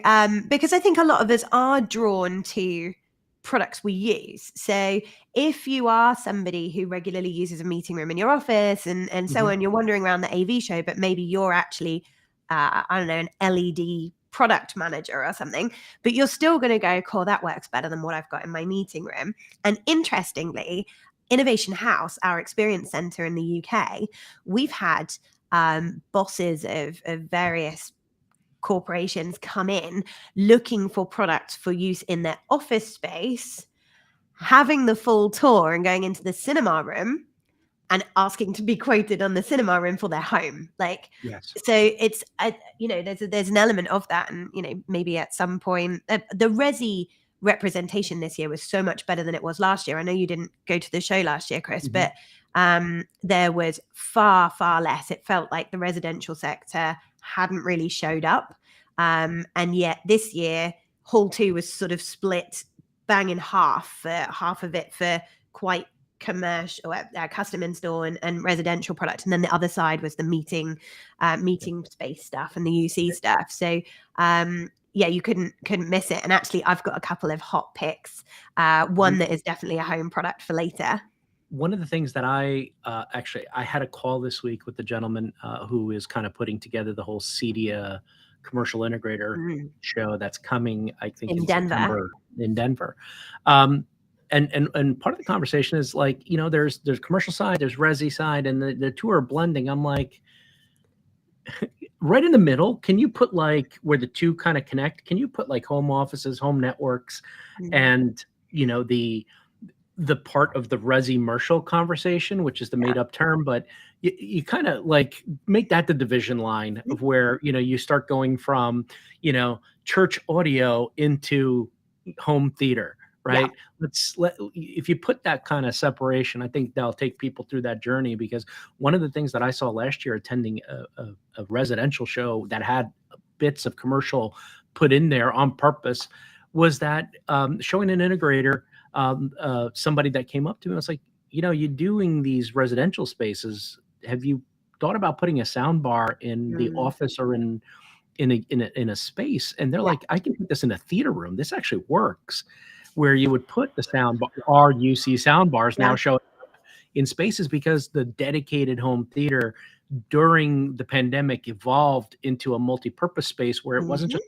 because I think a lot of us are drawn to products we use. So if you are somebody who regularly uses a meeting room in your office and so on, you're wandering around the AV show, but maybe you're actually, I don't know, an LED product manager or something, but you're still going to go, cool, that works better than what I've got in my meeting room. And interestingly, Innovation House, our experience center in the UK, we've had bosses of various corporations come in looking for products for use in their office space, having the full tour and going into the cinema room and asking to be quoted on the cinema room for their home. Like, yes. So it's, there's an element of that. And, maybe at some point, the Resi representation this year was so much better than it was last year. I know you didn't go to the show last year, Chris, but there was far, far less. It felt like the residential sector hadn't really showed up. And yet this year, Hall 2 was sort of split bang in half of it for quite commercial, custom install and residential product. And then the other side was the meeting space stuff and the UC stuff. So, you couldn't miss it. And actually, I've got a couple of hot picks. One that is definitely a home product for later. One of the things that I had a call this week with the gentleman who is kind of putting together the whole CEDIA commercial integrator show that's coming, I think, in September in Denver. And part of the conversation is like, there's commercial side, there's Resi side, and the two are blending. I'm like, right in the middle, can you put like where the two kind of connect? Can you put like home offices, home networks, and the part of the Resi-mercial conversation, which is the made up term, but you kind of like make that the division line of where, you start going from, church audio into home theater, right? If you put that kind of separation, I think that'll take people through that journey, because one of the things that I saw last year attending a residential show that had bits of commercial put in there on purpose was that showing an integrator, somebody that came up to me and was like, you're doing these residential spaces. Have you thought about putting a sound bar in the office or in a space? And they're like, I can put this in a theater room. This actually works. Where you would put the sound bar, our UC sound bars now showing up in spaces, because the dedicated home theater during the pandemic evolved into a multi-purpose space where it wasn't just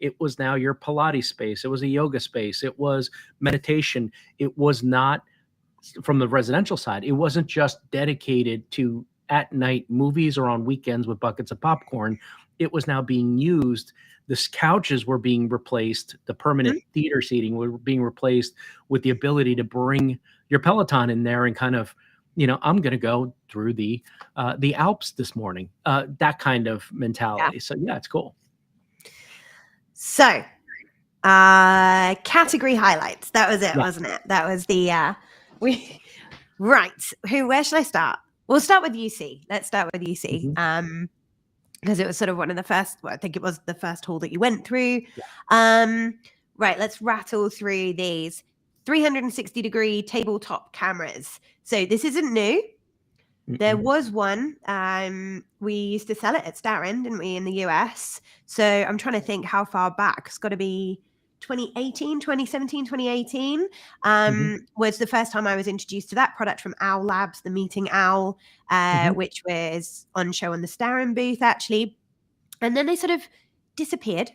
it was now your Pilates space. It was a yoga space. It was meditation. It was not, from the residential side, it wasn't just dedicated to at night movies or on weekends with buckets of popcorn. It was now being used. The couches were being replaced. The permanent theater seating were being replaced with the ability to bring your Peloton in there and kind of, I'm going to go through the Alps this morning. That kind of mentality. So yeah, it's cool. So, category highlights. That was it, wasn't it? That was the right. Where should I start? We'll start with UC. Let's start with UC. Because it was sort of one of the first. Well, I think it was the first hall that you went through. Right. Let's rattle through these 360-degree tabletop cameras. So this isn't new. There was one. We used to sell it at Starren, didn't we, in the US? So I'm trying to think how far back. It's got to be 2018, 2017, 2018 was the first time I was introduced to that product from Owl Labs, the Meeting Owl, which was on show on the Starren booth, actually. And then they sort of disappeared.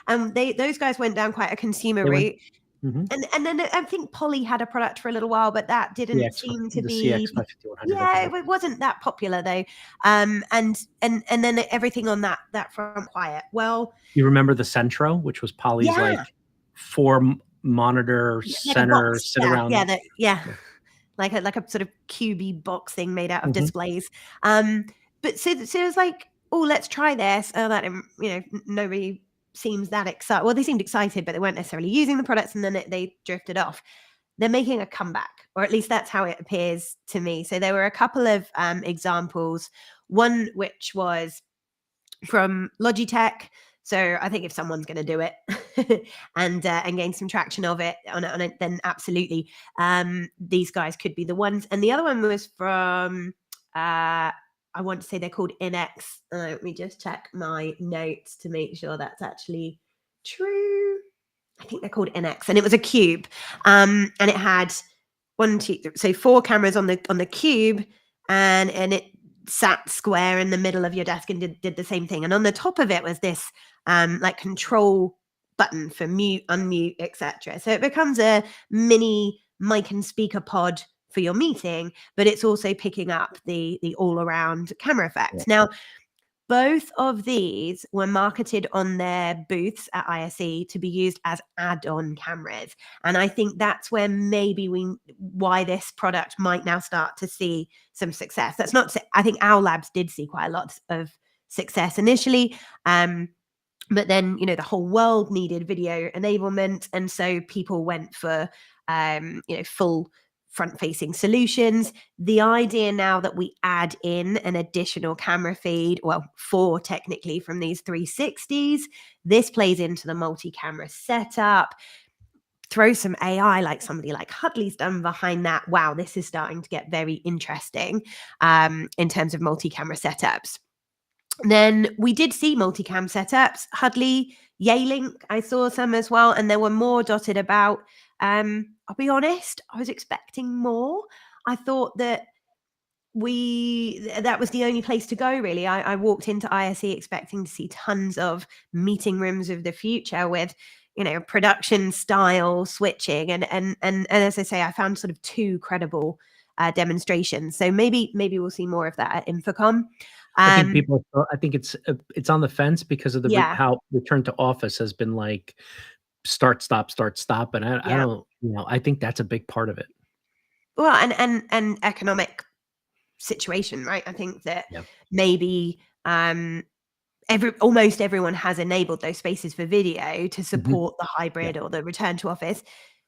And those guys went down quite a consumer route. And then I think Polly had a product for a little while, but that didn't seem to be. It wasn't that popular though. And then everything on that front quiet. Well, you remember the Centro, which was Polly's like 4 monitor center sit around. like a sort of cubey box thing made out of Mhm. displays. But so it was like, oh, let's try this. Oh, that nobody seems that excited. Well, they seemed excited, but they weren't necessarily using the products, and then they drifted off. They're making a comeback, or at least that's how it appears to me. So there were a couple of examples. One which was from Logitech. So I think if someone's going to do it and gain some traction of it on it, then absolutely, these guys could be the ones. And the other one was from I want to say they're called NX. Let me just check my notes to make sure that's actually true. I think they're called NX, and it was a cube, and it had 4 cameras on the cube, and it sat square in the middle of your desk and did the same thing. And on the top of it was this like control button for mute, unmute, etc. So it becomes a mini mic and speaker pod for your meeting, but it's also picking up the all around camera effect. Now, both of these were marketed on their booths at ISE to be used as add-on cameras. And I think that's where maybe why this product might now start to see some success. That's not to say, I think our labs did see quite a lot of success initially. But then, the whole world needed video enablement. And so people went for, full front-facing solutions. The idea now that we add in an additional camera feed, well, 4 technically from these 360s, this plays into the multi-camera setup. Throw some AI like somebody like Huddley's done behind that. Wow, this is starting to get very interesting in terms of multi-camera setups. Then we did see multicam setups. Huddley, Yealink, I saw some as well, and there were more dotted about. I'll be honest, I was expecting more. I thought that that was the only place to go, really. I walked into ISE expecting to see tons of meeting rooms of the future with, production style switching. And as I say, I found sort of 2 credible demonstrations. So maybe we'll see more of that at InfoComm. I think I think it's on the fence because of how return to office has been like start, stop, and I don't, I think that's a big part of it. Well, and economic situation, right? I think that maybe almost everyone has enabled those spaces for video to support the hybrid or the return to office.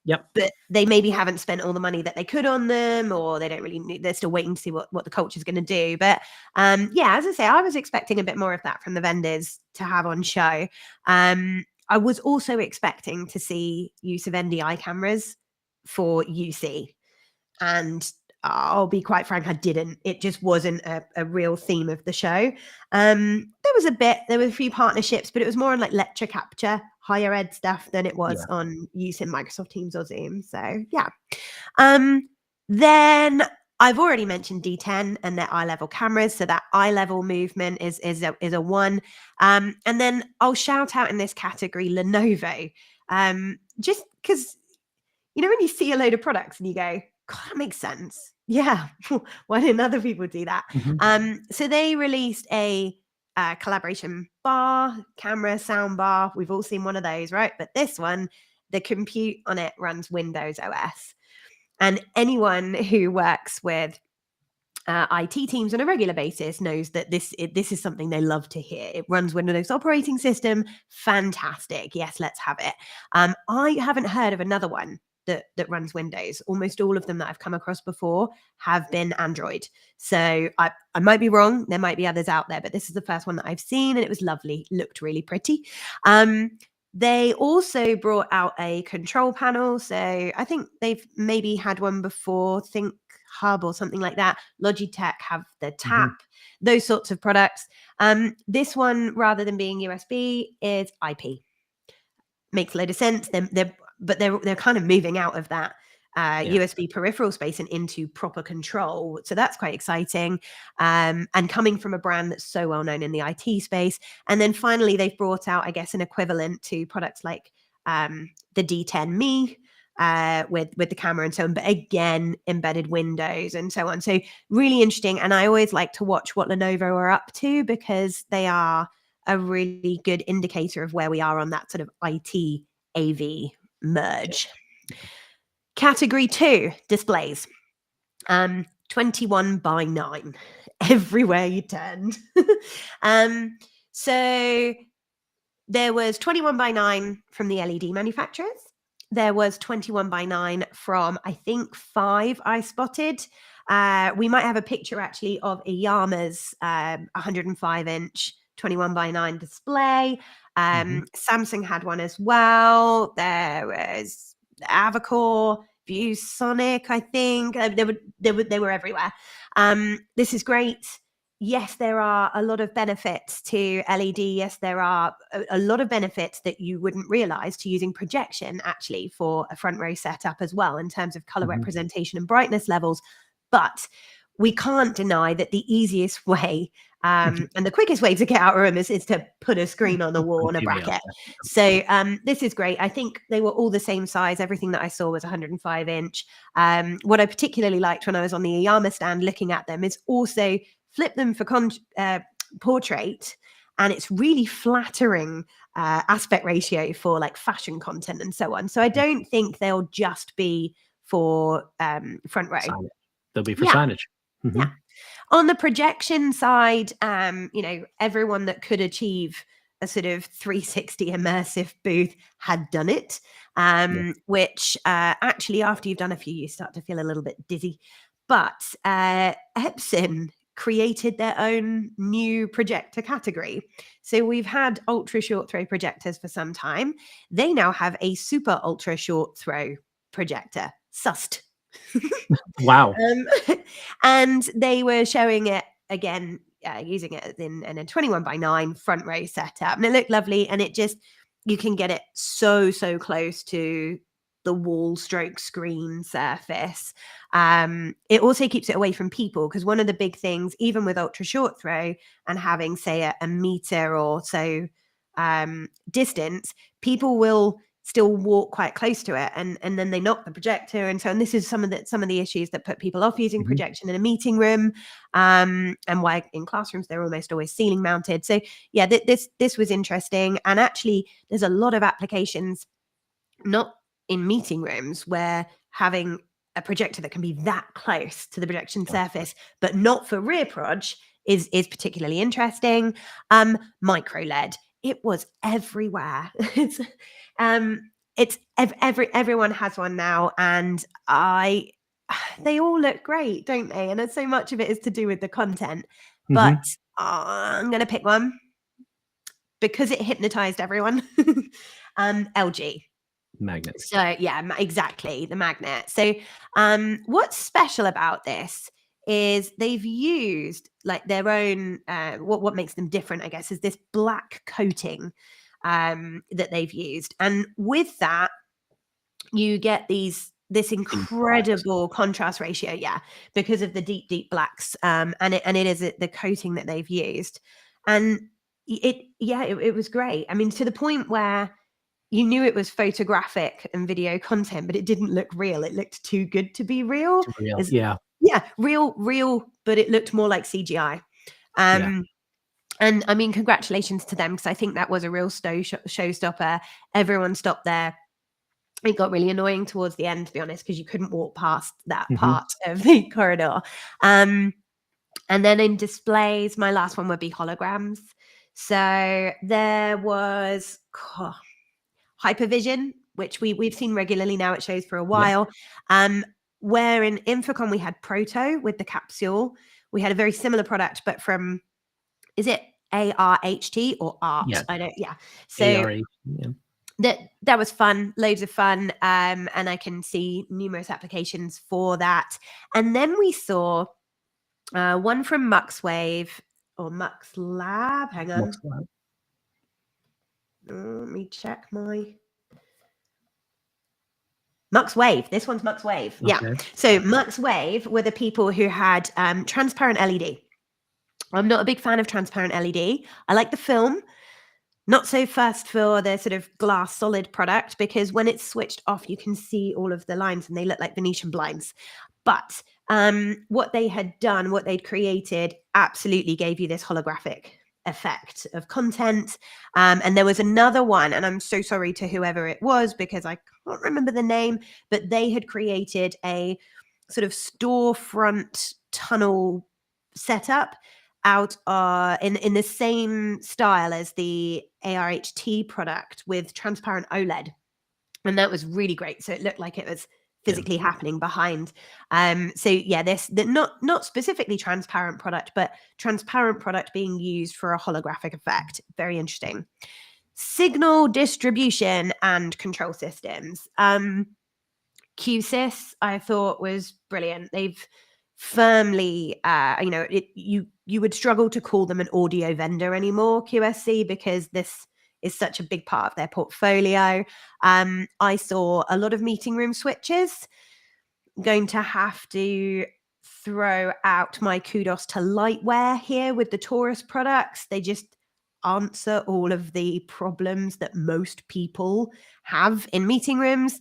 Yep. But they maybe haven't spent all the money that they could on them, or they don't really need, they're still waiting to see what the culture is going to do. But as I say, I was expecting a bit more of that from the vendors to have on show. I was also expecting to see use of NDI cameras for UC. And I'll be quite frank, I didn't. It just wasn't a real theme of the show. There were a few partnerships, but it was more on like lecture capture, higher ed stuff than it was on using Microsoft Teams or Zoom. So yeah. Then I've already mentioned D10 and their eye level cameras. So that eye level movement is a one. And then I'll shout out in this category Lenovo, just because, when you see a load of products and you go, God, that makes sense. Yeah. Why didn't other people do that? So they released a collaboration camera, sound bar. We've all seen one of those, right? But this one, the compute on it runs Windows OS. And anyone who works with IT teams on a regular basis knows that this is something they love to hear. It runs Windows operating system. Fantastic. Yes, let's have it. I haven't heard of another one that runs Windows. Almost all of them that I've come across before have been Android. So I might be wrong. There might be others out there, but this is the first one that I've seen, and it was lovely. Looked really pretty. They also brought out a control panel. So I think they've maybe had one before, Think Hub or something like that. Logitech have the tap, those sorts of products. This one, rather than being USB, is IP. Makes a load of sense. They're kind of moving out of that USB peripheral space and into proper control. So that's quite exciting. And coming from a brand that's so well known in the IT space. And then finally, they've brought out, I guess, an equivalent to products like the D10 Me with the camera and so on. But again, embedded Windows and so on. So really interesting. And I always like to watch what Lenovo are up to, because they are a really good indicator of where we are on that sort of IT AV merge. Category 2, displays. 21 by 9 everywhere you turned. So there was 21 by 9 from the LED manufacturers. There was 21 by 9 from, I think, 5 I spotted. We might have a picture actually of Iyama's 105-inch 21 by 9 display. Samsung had one as well. There was AVIXA, ViewSonic, I think. They were everywhere. This is great. Yes, there are a lot of benefits to LED. Yes, there are a lot of benefits that you wouldn't realize to using projection actually for a front row setup as well in terms of color representation and brightness levels. But we can't deny that the easiest way and the quickest way to get out of a room is to put a screen on the wall and a bracket. So this is great. I think they were all the same size. Everything that I saw was 105-inch. What I particularly liked when I was on the Iyama stand looking at them is also flip them for portrait, and it's really flattering aspect ratio for like fashion content and so on. So I don't think they'll just be for front row. Signage. They'll be for signage. Yeah. On the projection side, everyone that could achieve a sort of 360 immersive booth had done it, which actually after you've done a few, you start to feel a little bit dizzy. But Epson created their own new projector category. So we've had ultra short throw projectors for some time. They now have a super ultra short throw projector, SUST. Wow. And they were showing it again, using it in a 21 by 9 front row setup. And it looked lovely. And it just, you can get it so close to the wall stroke screen surface. It also keeps it away from people, because one of the big things, even with ultra short throw and having, say, a meter or so distance, people will still walk quite close to it, and then they knock the projector and so on. This is some of the issues that put people off using projection in a meeting room, and why in classrooms they're almost always ceiling mounted. So yeah, this was interesting. And actually there's a lot of applications, not in meeting rooms, where having a projector that can be that close to the projection surface, but not for rear proj, is particularly interesting. Micro LED, it was everywhere. Everyone has one now, and they all look great, don't they? And so much of it is to do with the content. But I'm going to pick one because it hypnotized everyone. LG. Magnet. So yeah, exactly, the magnet. So what's special about this is they've used like their own what makes them different, I guess, is this black coating that they've used. And with that, you get this incredible contrast ratio, because of the deep blacks, and it is the coating that they've used. And it was great. I mean, to the point where you knew it was photographic and video content, but it didn't look real. It looked too good to be real. Real, but it looked more like CGI. And I mean, congratulations to them, because I think that was a real showstopper. Everyone stopped there. It got really annoying towards the end, to be honest, because you couldn't walk past that part of the corridor. And then in displays, my last one would be holograms. So there was Hypervision, which we've seen regularly now at shows for a while. Where in InfoComm we had Proto with the capsule. We had a very similar product, but from, is it ARHT or ART? I don't. So that was fun, loads of fun, and I can see numerous applications for that. And then we saw one from MuxWave or Mux Lab. Hang on. Let me check my MuxWave. This one's MuxWave. Okay. So MuxWave were the people who had transparent LED. I'm not a big fan of transparent LED. I like the film. Not so fast for the sort of glass solid product, because when it's switched off, you can see all of the lines and they look like Venetian blinds. But what they had done, what they'd created, absolutely gave you this holographic effect of content. And there was another one, and I'm so sorry to whoever it was because I can't remember the name, but they had created a sort of storefront tunnel setup out in the same style as the ARHT product with transparent OLED. And that was really great. So it looked like it was physically happening behind. So yeah, not specifically transparent product, but transparent product being used for a holographic effect. Very interesting. Signal distribution and control systems. QSYS, I thought, was brilliant. They've firmly, you would struggle to call them an audio vendor anymore, QSC, because this is such a big part of their portfolio. I saw a lot of meeting room switches. Going to have to throw out my kudos to Lightwear here with the Taurus products. They just answer all of the problems that most people have in meeting rooms.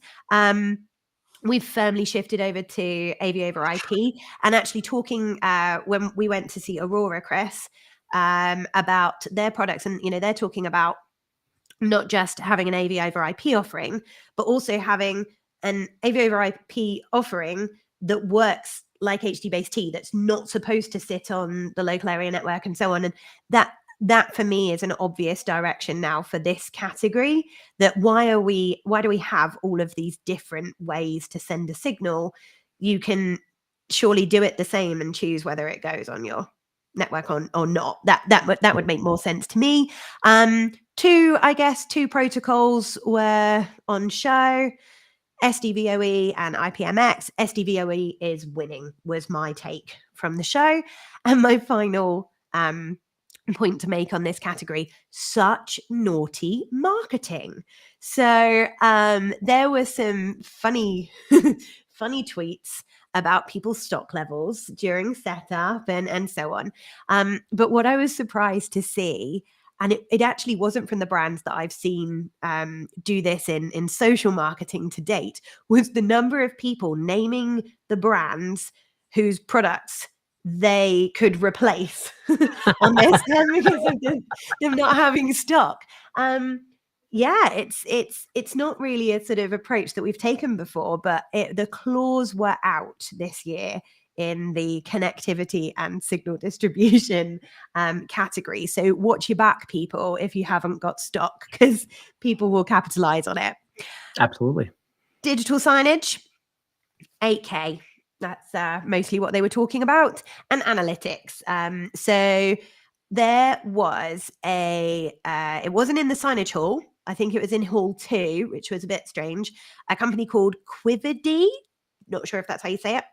We've firmly shifted over to AV over IP, and actually talking when we went to see Aurora, Chris, about their products, and they're talking about not just having an AV over IP offering, but also having an AV over IP offering that works like HDBaseT, that's not supposed to sit on the local area network and so on. And that for me is an obvious direction now for this category, that why do we have all of these different ways to send a signal? You can surely do it the same and choose whether it goes on your network or not. That would make more sense to me. Two protocols were on show: SDVoE and IPMX. SDVoE is winning, was my take from the show. And my final point to make on this category: such naughty marketing. So there were some funny tweets about people's stock levels during setup and so on. But what I was surprised to see, and it actually wasn't from the brands that I've seen do this in social marketing to date, was the number of people naming the brands whose products they could replace on this because of them not having stock. It's not really a sort of approach that we've taken before, but the claws were out this year in the connectivity and signal distribution category. So watch your back, people, if you haven't got stock, because people will capitalize on it. Absolutely. Digital signage, 8K. That's mostly what they were talking about. And analytics. So there was it wasn't in the signage hall. I think it was in hall 2, which was a bit strange. A company called Quiverdy. Not sure if that's how you say it.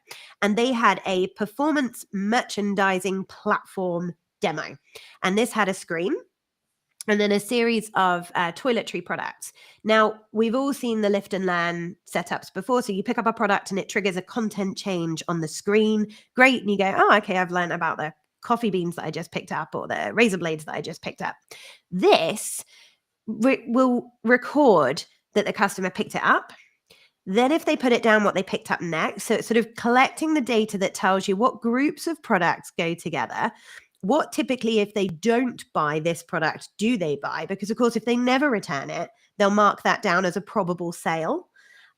And they had a performance merchandising platform demo. And this had a screen and then a series of toiletry products. Now, we've all seen the lift and learn setups before. So you pick up a product and it triggers a content change on the screen. Great. And you go, oh, okay, I've learned about the coffee beans that I just picked up or the razor blades that I just picked up. This will record that the customer picked it up. Then if they put it down, what they picked up next. So it's sort of collecting the data that tells you what groups of products go together. What typically, if they don't buy this product, do they buy? Because of course, if they never return it, they'll mark that down as a probable sale.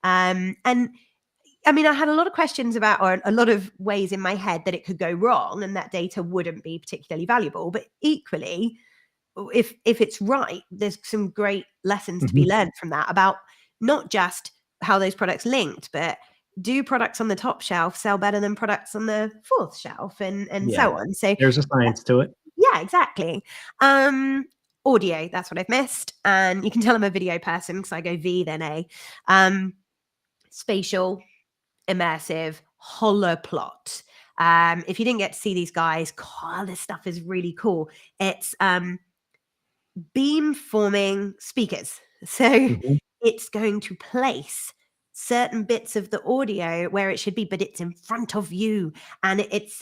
And I mean, I had a lot of questions about, or a lot of ways in my head that it could go wrong and that data wouldn't be particularly valuable. But equally, if it's right, there's some great lessons to be learned from that about not just how those products linked, but do products on the top shelf sell better than products on the 4th shelf and so on. So there's a science to it. Yeah, exactly. Audio, that's what I've missed. And you can tell I'm a video person because I go V then A. Spatial, immersive, holoplot. If you didn't get to see these guys, God, this stuff is really cool. It's beam forming speakers. So it's going to place certain bits of the audio where it should be, but it's in front of you. And it's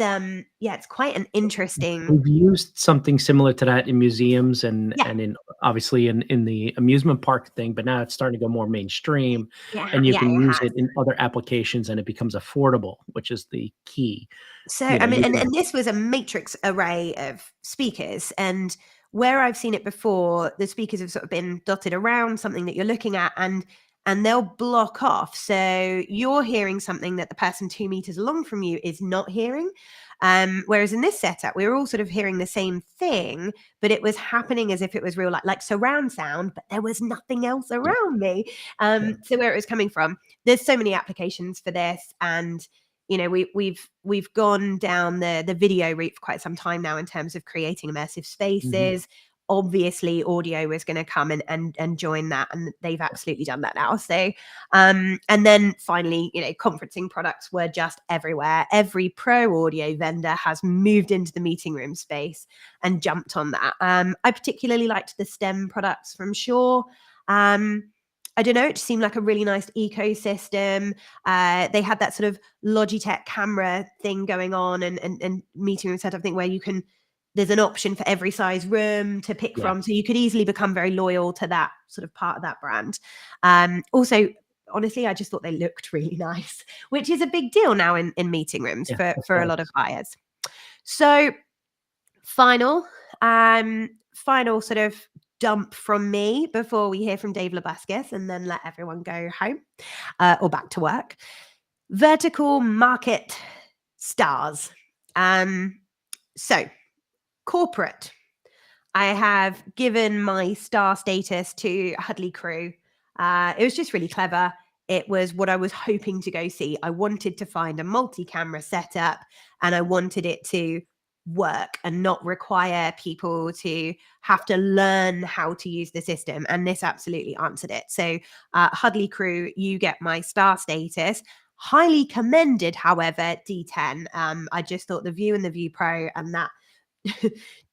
quite an interesting. We've used something similar to that in museums and in obviously in the amusement park thing, but now it's starting to go more mainstream, and you can use it in other applications and it becomes affordable, which is the key. So I mean, and this was a matrix array of speakers, and where I've seen it before, the speakers have sort of been dotted around something that you're looking at, and and they'll block off. So you're hearing something that the person 2 meters along from you is not hearing. Whereas in this setup, we were all sort of hearing the same thing, but it was happening as if it was real, like surround sound, but there was nothing else around me. So where it was coming from, there's so many applications for this. And we've gone down the video route for quite some time now in terms of creating immersive spaces. Obviously audio is going to come and join that, and they've absolutely done that now. So and then finally, conferencing products were just everywhere. Every pro audio vendor has moved into the meeting room space and jumped on that. I particularly liked the STEM products from Shure. I don't know, it seemed like a really nice ecosystem. They had that sort of Logitech camera thing going on, and meeting room setup thing where there's an option for every size room to pick from. So you could easily become very loyal to that sort of part of that brand. Also, honestly, I just thought they looked really nice, which is a big deal now in meeting rooms for a lot of buyers. So final sort of dump from me before we hear from Dave Labuskes and then let everyone go home or back to work. Vertical market stars. So corporate. I have given my star status to Huddly Crew. It was just really clever. It was what I was hoping to go see. I wanted to find a multi-camera setup, and I wanted it to work and not require people to have to learn how to use the system. And this absolutely answered it. So Huddly Crew, you get my star status. Highly commended, however, D10. I just thought the View and the View Pro and that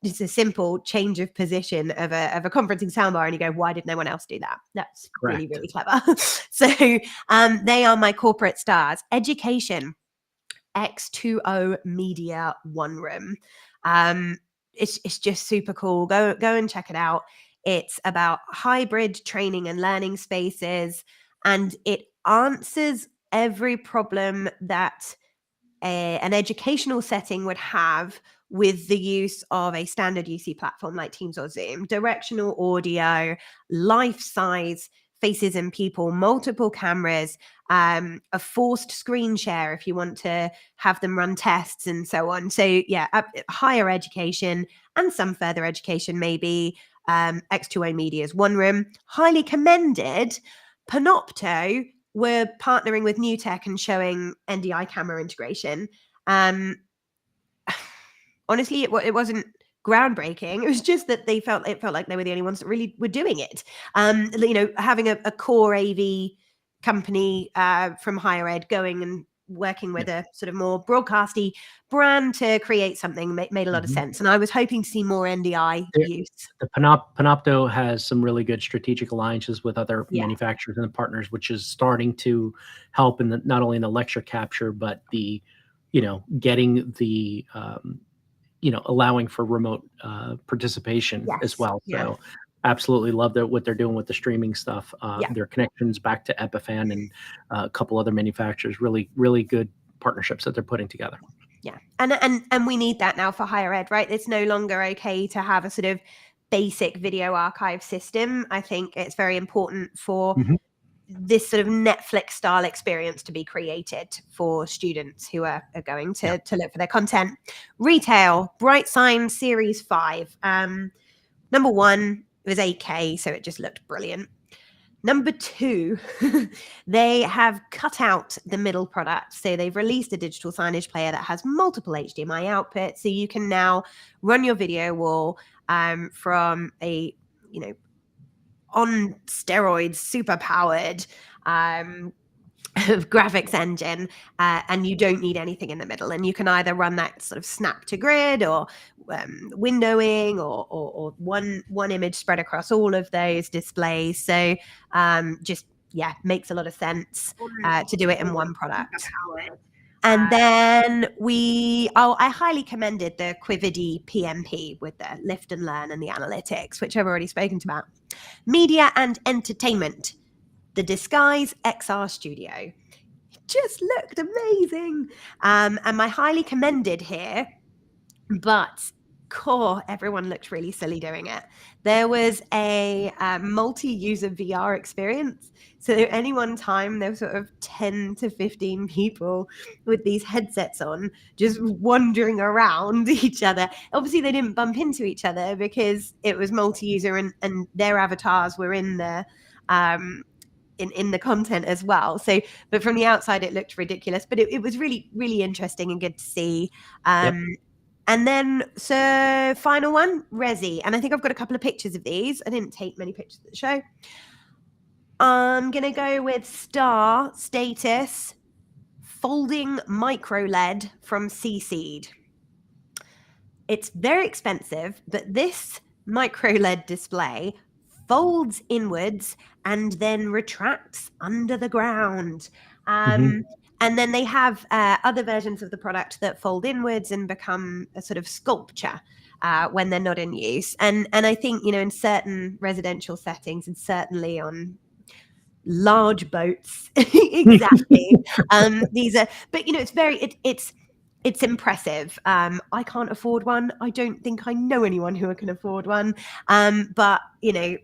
it's a simple change of position of a conferencing soundbar, and you go, why did no one else do that? That's Correct. really, really clever. So they are my corporate stars. Education, X2O Media One Room. It's just super cool. Go and check it out. It's about hybrid training and learning spaces, and it answers every problem that an educational setting would have with the use of a standard UC platform like Teams or Zoom. Directional audio, life-size faces and people, multiple cameras, a forced screen share if you want to have them run tests and so on. So yeah, higher education and some further education maybe. X2O Media's One Room, highly commended. Panopto were partnering with New Tech and showing NDI camera integration. Honestly, it wasn't groundbreaking. It was just that it felt like they were the only ones that really were doing it. Having a core AV company from higher ed going and working with a sort of more broadcasty brand to create something made a lot of sense. And I was hoping to see more NDI use. The Panopto has some really good strategic alliances with other manufacturers and partners, which is starting to help in not only in the lecture capture, but the, getting the, allowing for remote participation as well. So absolutely love what they're doing with the streaming stuff. Their connections back to Epiphan and a couple other manufacturers, really, really good partnerships that they're putting together. Yeah. And we need that now for higher ed, right? It's no longer okay to have a sort of basic video archive system. I think it's very important for this sort of Netflix style experience to be created for students who are going to look for their content. Retail, Bright Sign Series 5. Number 1 was 8K, so it just looked brilliant. Number 2, they have cut out the middle product. So they've released a digital signage player that has multiple HDMI outputs. So you can now run your video wall from a, on steroids, super powered graphics engine, and you don't need anything in the middle. And you can either run that sort of snap to grid or windowing or one image spread across all of those displays. So makes a lot of sense to do it in one product. And then I highly commended the Quividdy PMP with the lift and learn and the analytics, which I've already spoken about. Media and entertainment, the Disguise XR Studio. It just looked amazing. And my highly commended here, but core, everyone looked really silly doing it. There was a multi-user VR experience. So at any one time, there were sort of 10 to 15 people with these headsets on, just wandering around each other. Obviously, they didn't bump into each other because it was multi-user, and their avatars were in the in the content as well. So, but from the outside, it looked ridiculous. But it was really, really interesting and good to see. And then, so final one, Resi. And I think I've got a couple of pictures of these. I didn't take many pictures at the show. I'm going to go with Star Status Folding Micro LED from Seed. It's very expensive, but this micro LED display folds inwards and then retracts under the ground. And then they have other versions of the product that fold inwards and become a sort of sculpture when they're not in use. And I think, you know, in certain residential settings and certainly on large boats, exactly. These are, but you know, it's impressive. I can't afford one. I don't think I know anyone who can afford one. But you know,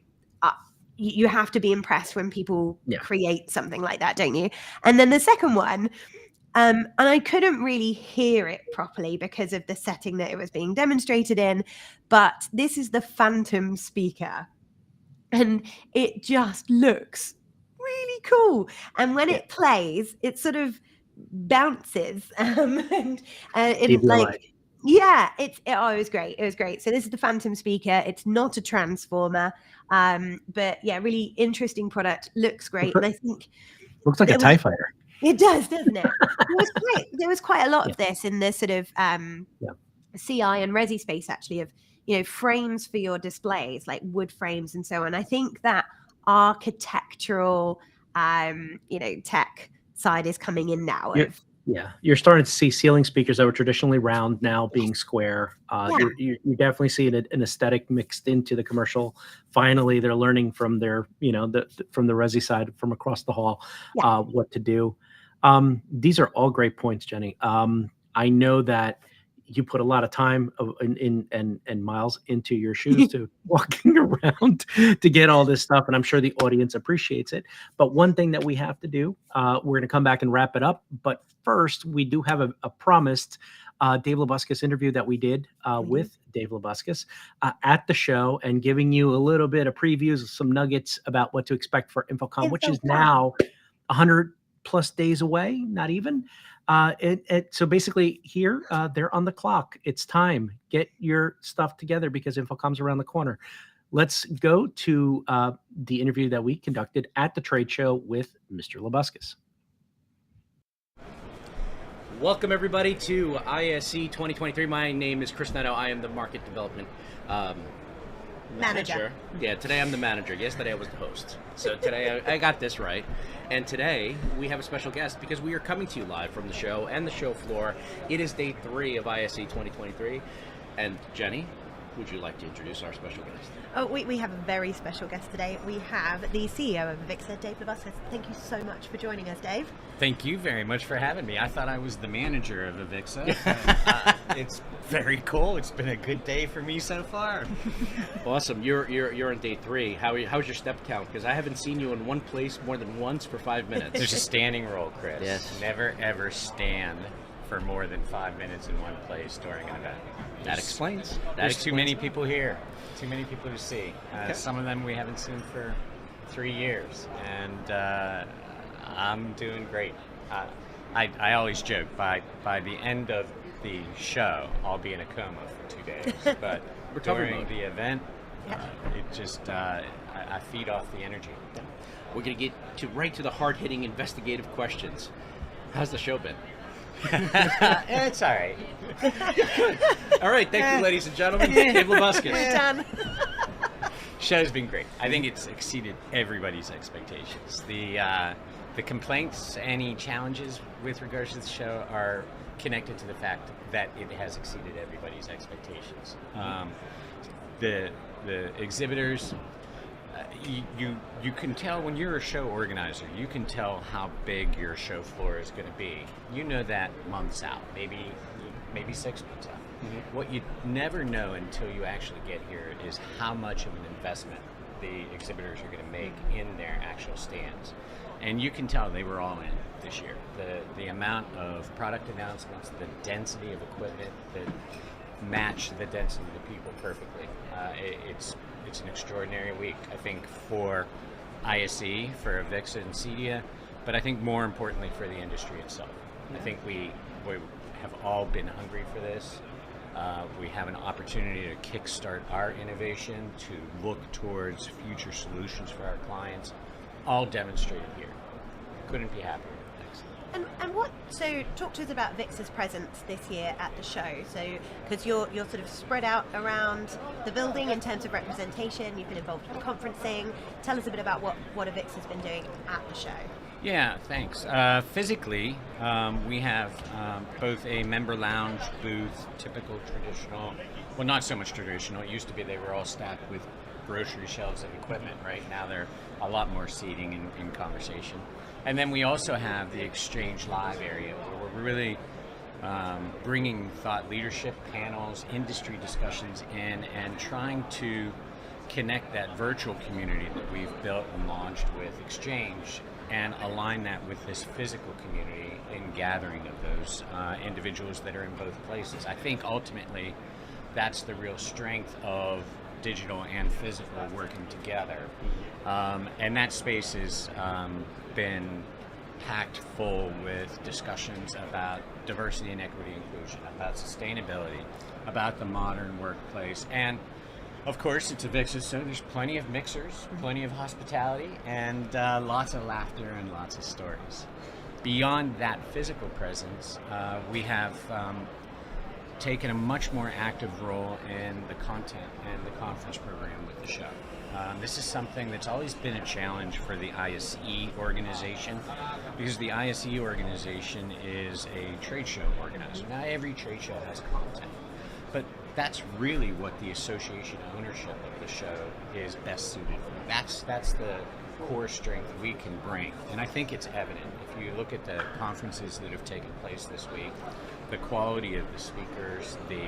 you have to be impressed when people create something like that, don't you? And then the second one, and I couldn't really hear it properly because of the setting that it was being demonstrated in, but this is the Phantom speaker, and it just looks really cool. And when it plays, it sort of bounces, and it like. Yeah, it was great. It was great. So this is the Phantom speaker. It's not a transformer, but yeah, really interesting product. Looks great, and I think looks like a TIE fighter. It does, doesn't it? There was quite a lot of this in the sort of CI and Resi space, actually, of, you know, frames for your displays, like wood frames and so on. I think that architectural, you know, tech side is coming in now. You're starting to see ceiling speakers that were traditionally round now being square. You definitely see an aesthetic mixed into the commercial. Finally, they're learning from their, you know, from the Resi side, from across the hall, what to do. These are all great points, Jenny. I know that you put a lot of time and miles into your shoes to walking around to get all this stuff, and I'm sure the audience appreciates it. But one thing that we have to do, we're going to come back and wrap it up. But first, we do have a promised Dave Labuskes interview that we did with Dave Labuskes at the show, and giving you a little bit of previews, some nuggets about what to expect for InfoComm, which is now 100 plus days away, not even. So basically here, they're on the clock. It's time. Get your stuff together because InfoComm's around the corner. Let's go to the interview that we conducted at the trade show with Mr. Labuskes. Welcome everybody to ISE 2023. My name is Chris Netto. I am the market development manager. Yeah, today I'm the manager. Yesterday I was the host. So today I got this right. And today we have a special guest because we are coming to you live from the show and the show floor. It is day 3 of ISE 2023. And Jenny, would you like to introduce our special guest? Oh, we have a very special guest today. We have the CEO of AVIXA, Dave Labuskes. Thank you so much for joining us, Dave. Thank you very much for having me. I thought I was the manager of AVIXA. It's very cool. It's been a good day for me so far. Awesome. You're on day 3. How's your step count? Because I haven't seen you in one place more than once for 5 minutes. There's a standing rule, Chris. Yes. Never ever stand for more than 5 minutes in one place during an event. That explains. There's too many people here. Too many people to see. Some of them we haven't seen for 3 years, and I'm doing great. I always joke by the end of the show I'll be in a coma for 2 days, but during the event, it just I feed off the energy. We're gonna get right to the hard-hitting investigative questions. How's the show been? It's all right. All right, thank you, ladies and gentlemen. Dave Labuskes. Done. Show's been great. I think it's exceeded everybody's expectations. The complaints, any challenges with regards to the show are connected to the fact that it has exceeded everybody's expectations. The exhibitors, you can tell when you're a show organizer, you can tell how big your show floor is going to be. You know that months out, maybe maybe 6 months out. What you never know until you actually get here is how much of an investment the exhibitors are going to make in their actual stands. And you can tell they were all in this year. The amount of product announcements, the density of equipment that match the density of the people perfectly. It's an extraordinary week, I think, for ISE, for AVIXA and CEDIA, but I think more importantly for the industry itself. I think we have all been hungry for this. We have an opportunity to kickstart our innovation, to look towards future solutions for our clients, all demonstrated here. Couldn't be happier. So talk to us about AVIXA's presence this year at the show. So, because you're sort of spread out around the building in terms of representation, you've been involved in conferencing. Tell us a bit about what AVIXA's been doing at the show. Yeah, thanks. Physically, we have both a member lounge booth, typical traditional, well, not so much traditional. It used to be they were all stacked with grocery shelves and equipment. Right now, they're a lot more seating in conversation. And then we also have the Exchange Live area where we're really bringing thought leadership panels, industry discussions in, and trying to connect that virtual community that we've built and launched with Exchange and align that with this physical community and gathering of those individuals that are in both places. I think ultimately that's the real strength of digital and physical working together. And that space has been packed full with discussions about diversity and equity inclusion, about sustainability, about the modern workplace, and of course it's AVIXA, so there's plenty of mixers, plenty of hospitality, and lots of laughter and lots of stories. Beyond that physical presence, we have taken a much more active role in the content and the conference program with the show. This is something that's always been a challenge for the ISE organization, because the ISE organization is a trade show organizer. Now every trade show has content, but that's really what the association ownership of the show is best suited for. That's the core strength we can bring, and I think it's evident if you look at the conferences that have taken place this week, the quality of the speakers, the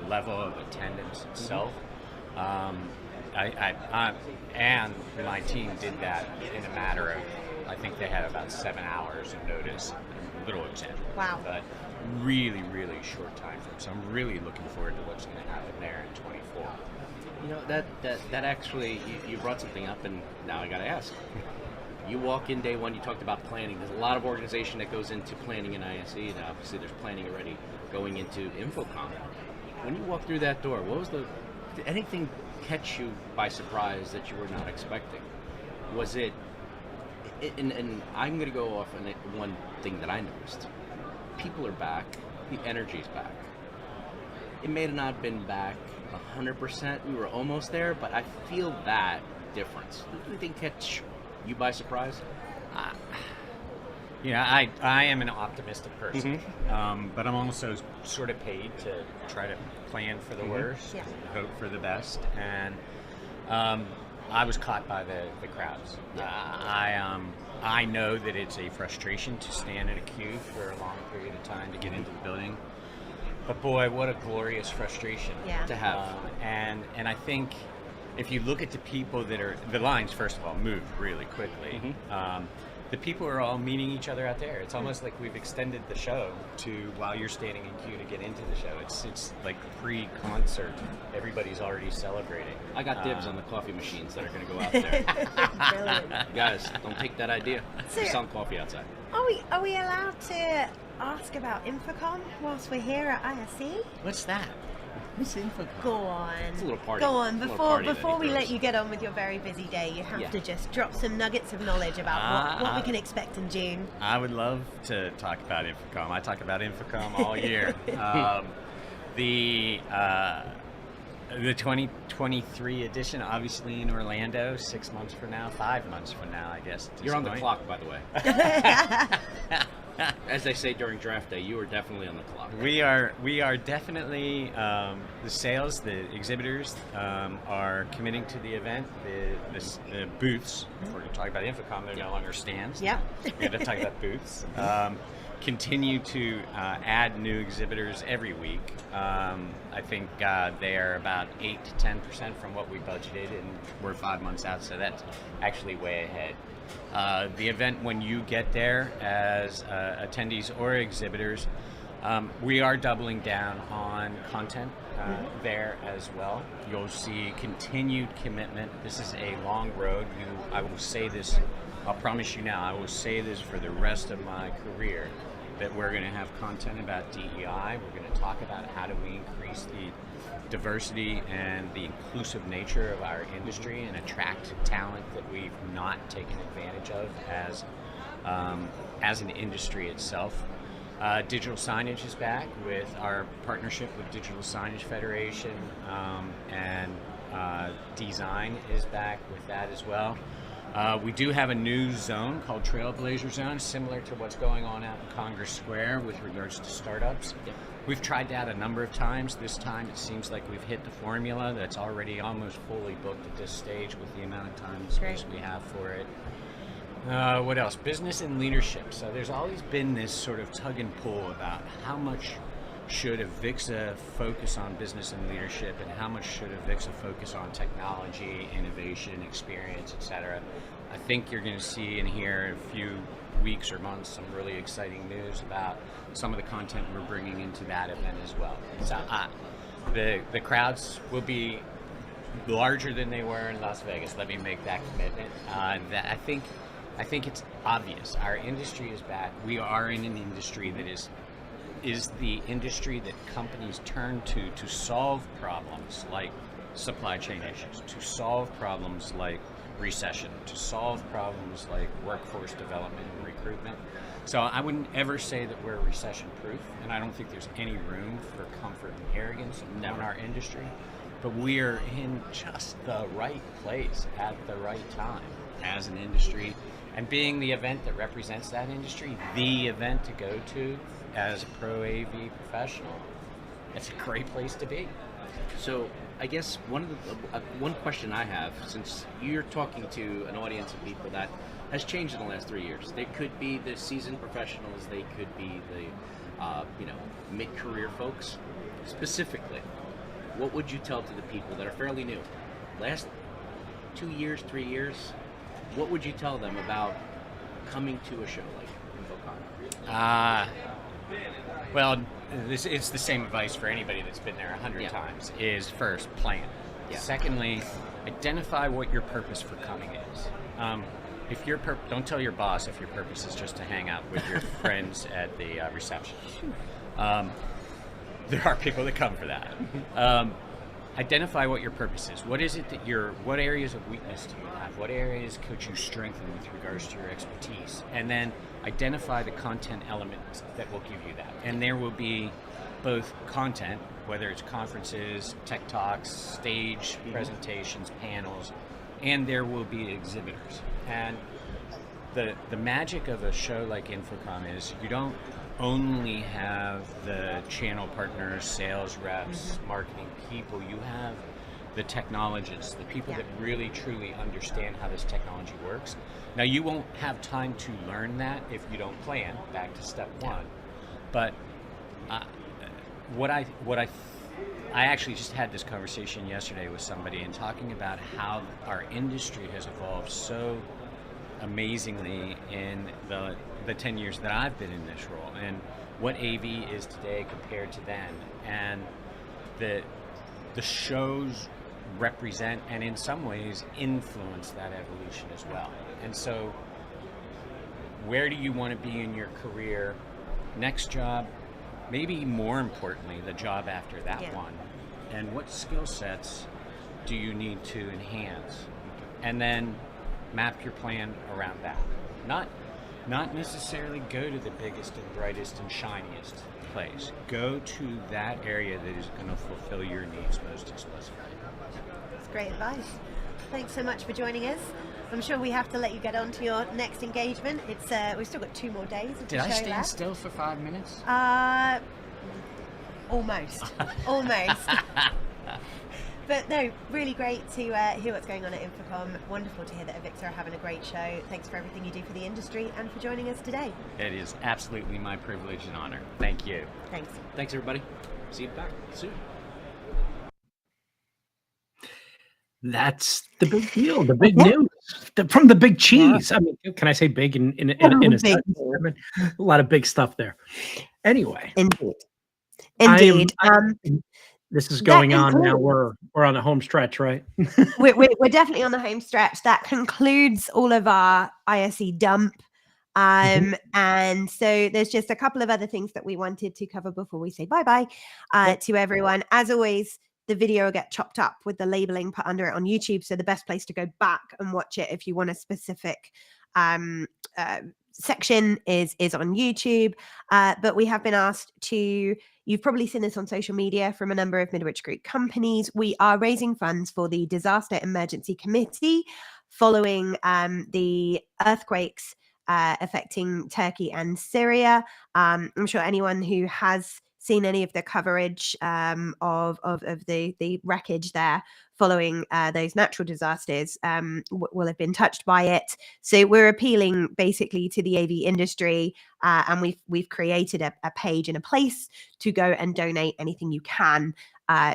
level of attendance itself. I and my team did that in a matter of, I think they had about 7 hours of notice, a little exaggerated, Wow. but really, really short time frame. So I'm really looking forward to what's going to happen there in 24. You know, that actually, you brought something up, and now I got to ask. You walk in day one, you talked about planning. There's a lot of organization that goes into planning in ISE, and obviously there's planning already going into InfoComm. When you walk through that door, did anything catch you by surprise that you were not expecting? Was it, and I'm going to go off on one thing that I noticed. People are back, the energy's back. It may have not been back 100%, we were almost there, but I feel that difference. Did anything catch you by surprise? Yeah, I am an optimistic person, but I'm also sort of paid to try to plan for the worst, and hope for the best, and I was caught by the crowds. I know that it's a frustration to stand in a queue for a long period of time to get into the building, but boy, what a glorious frustration to have. And I think if you look at the people that are, the lines first of all moved really quickly. The people are all meeting each other out there. It's almost like we've extended the show to while you're standing in queue to get into the show. It's like pre-concert. Everybody's already celebrating. I got dibs on the coffee machines that are going to go out there. Brilliant. Guys, don't take that idea. We're selling coffee outside. Are we allowed to ask about InfoComm whilst we're here at ISE? What's that? What's InfoComm? Go on. It's a little party. Go on. It's a little party Before that he we let throws. you get on with your very busy day, you have to just drop some nuggets of knowledge about what we can expect in June. I would love to talk about InfoComm. I talk about InfoComm all year. The 2023 edition, obviously in Orlando, 6 months from now, 5 months from now, I guess. at this You're on the point. clock, by the way. As they say during draft day, you are definitely on the clock. We are definitely the sales, the exhibitors are committing to the event. The booths. If we're going to talk about InfoComm, they're no longer stands. Yep. We're going to talk about booths. continue to add new exhibitors every week. I think they are about 8 to 10% from what we budgeted, and we're 5 months out, so that's actually way ahead. The event, when you get there as attendees or exhibitors, we are doubling down on content there as well. You'll see continued commitment. This is a long road. I will say this, I'll promise you now, I will say this for the rest of my career, that we're going to have content about DEI. We're going to talk about how do we increase the diversity and the inclusive nature of our industry and attract talent that we've not taken advantage of as an industry itself. Digital signage is back with our partnership with Digital Signage Federation, and design is back with that as well. We do have a new zone called Trailblazer Zone, similar to what's going on out in Congress Square with regards to startups. We've tried that a number of times. This time it seems like we've hit the formula that's already almost fully booked at this stage with the amount of time and space we have for it. What else? Business and leadership. So there's always been this sort of tug and pull about how much should AVIXA focus on business and leadership, and how much should AVIXA focus on technology, innovation, experience, etc. I think you're going to see and hear in a few weeks or months some really exciting news about some of the content we're bringing into that event as well. So the crowds will be larger than they were in Las Vegas. Let me make that commitment. I think it's obvious. Our industry is back. We are in an industry that is the industry that companies turn to solve problems like supply chain issues, to solve problems like recession, to solve problems like workforce development and recruitment. So I wouldn't ever say that we're recession proof, and I don't think there's any room for comfort and arrogance in our industry, but we are in just the right place at the right time as an industry. And being the event that represents that industry, the event to go to as a pro AV professional, it's a great place to be. So I guess one question I have, since you're talking to an audience of people that has changed in the last 3 years, they could be the seasoned professionals, they could be the mid-career folks. Specifically, what would you tell to the people that are fairly new, last 2 years, 3 years? What would you tell them about coming to a show like InfoComm? Well, it's the same advice for anybody that's been there 100 times. Is first, plan. Yeah. Secondly, identify what your purpose for coming is. If your don't tell your boss if your purpose is just to hang out with your friends at the reception. There are people that come for that. Identify what your purpose is. What is it that what areas of weakness do you have? What areas could you strengthen with regards to your expertise? And then identify the content elements that will give you that. And there will be both content, whether it's conferences, tech talks, stage presentations, panels, and there will be exhibitors. And the magic of a show like InfoComm is you don't only have the channel partners, sales reps, marketing people. You have the technologists, the people that really truly understand how this technology works. Now, you won't have time to learn that if you don't plan, back to step one. But I actually just had this conversation yesterday with somebody and talking about how our industry has evolved so amazingly in the 10 years that I've been in this role, and what AV is today compared to then, and the shows represent and in some ways influence that evolution as well. And so where do you want to be in your career, next job, maybe more importantly the job after that one, and what skill sets do you need to enhance, and then map your plan around that. Not necessarily go to the biggest and brightest and shiniest place. Go to that area that is going to fulfill your needs most explicitly. That's great advice. Thanks so much for joining us. I'm sure we have to let you get on to your next engagement. It's we've still got 2 more days of the show left. Did I stand still for 5 minutes? Almost. Almost. But no, really great to hear what's going on at InfoComm. Wonderful to hear that AVIXA are having a great show. Thanks for everything you do for the industry and for joining us today. It is absolutely my privilege and honor. Thank you. Thanks. Thanks, everybody. See you back soon. That's the big deal, the big news from the big cheese. I mean, can I say big in a Big sentence? I mean, a lot of big stuff there. Anyway, Indeed. This is going on now. We're on the home stretch, right? we're definitely on the home stretch. That concludes all of our ISE dump. And so there's just a couple of other things that we wanted to cover before we say bye-bye to everyone. As always, the video will get chopped up with the labeling put under it on YouTube. So the best place to go back and watch it if you want a specific section is on YouTube. But we have been asked to, you've probably seen this on social media from a number of Midwich Group companies. We are raising funds for the Disaster Emergency Committee following the earthquakes affecting Turkey and Syria. I'm sure anyone who has seen any of the coverage of the wreckage there following those natural disasters will have been touched by it. So we're appealing basically to the AV industry, and we've created a page and a place to go and donate anything you can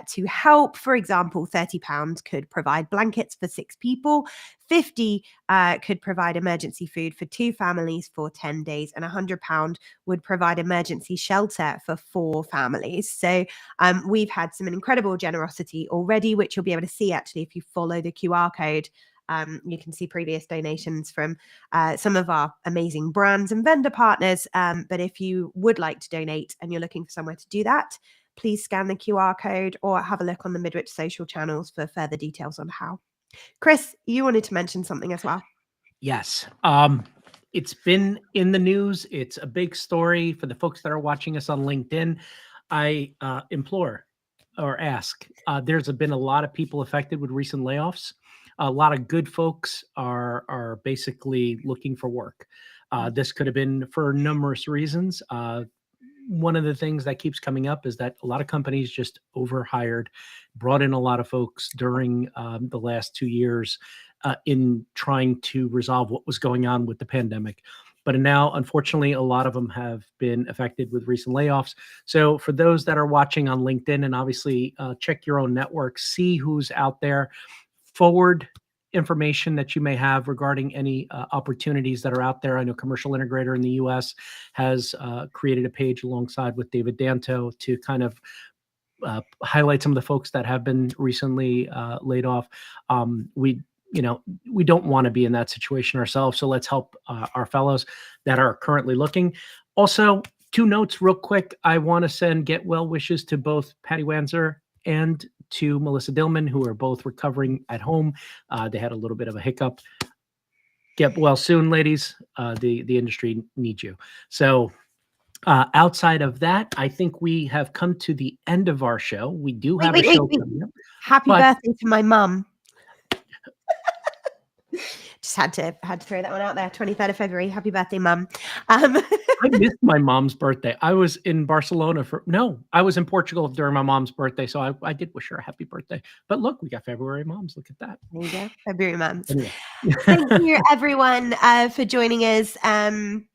to help. For example, £30 could provide blankets for 6 people, 50 could provide emergency food for 2 families for 10 days, and £100 would provide emergency shelter for 4 families. So we've had some incredible generosity already, which you'll be able to see actually if you follow the QR code. You can see previous donations from some of our amazing brands and vendor partners. But if you would like to donate and you're looking for somewhere to do that, please scan the QR code or have a look on the Midwich social channels for further details on how. Chris, you wanted to mention something as well. Yes. It's been in the news. It's a big story for the folks that are watching us on LinkedIn. I implore or ask, there's been a lot of people affected with recent layoffs. A lot of good folks are basically looking for work. This could have been for numerous reasons. One of the things that keeps coming up is that a lot of companies just overhired, brought in a lot of folks during the last 2 years in trying to resolve what was going on with the pandemic. But now, unfortunately, a lot of them have been affected with recent layoffs. So for those that are watching on LinkedIn, and obviously check your own network, see who's out there, forward information that you may have regarding any opportunities that are out there. I know Commercial Integrator in the US has created a page alongside with David Danto to kind of highlight some of the folks that have been recently laid off. We don't want to be in that situation ourselves. So let's help our fellows that are currently looking. Also, 2 notes real quick. I want to get well wishes to both Patty Wanzer and to Melissa Dillman, who are both recovering at home. They had a little bit of a hiccup. Get well soon, ladies. The industry needs you. So outside of that, I think we have come to the end of our show. We do have a show coming up. Happy birthday to my mum. Just had to throw that one out there. 23rd of February. Happy birthday, mum. I missed my mom's birthday. I was in Barcelona I was in Portugal during my mom's birthday. So I did wish her a happy birthday. But look, we got February moms. Look at that. There you go. February moms. Anyway. Thank you, everyone, for joining us. And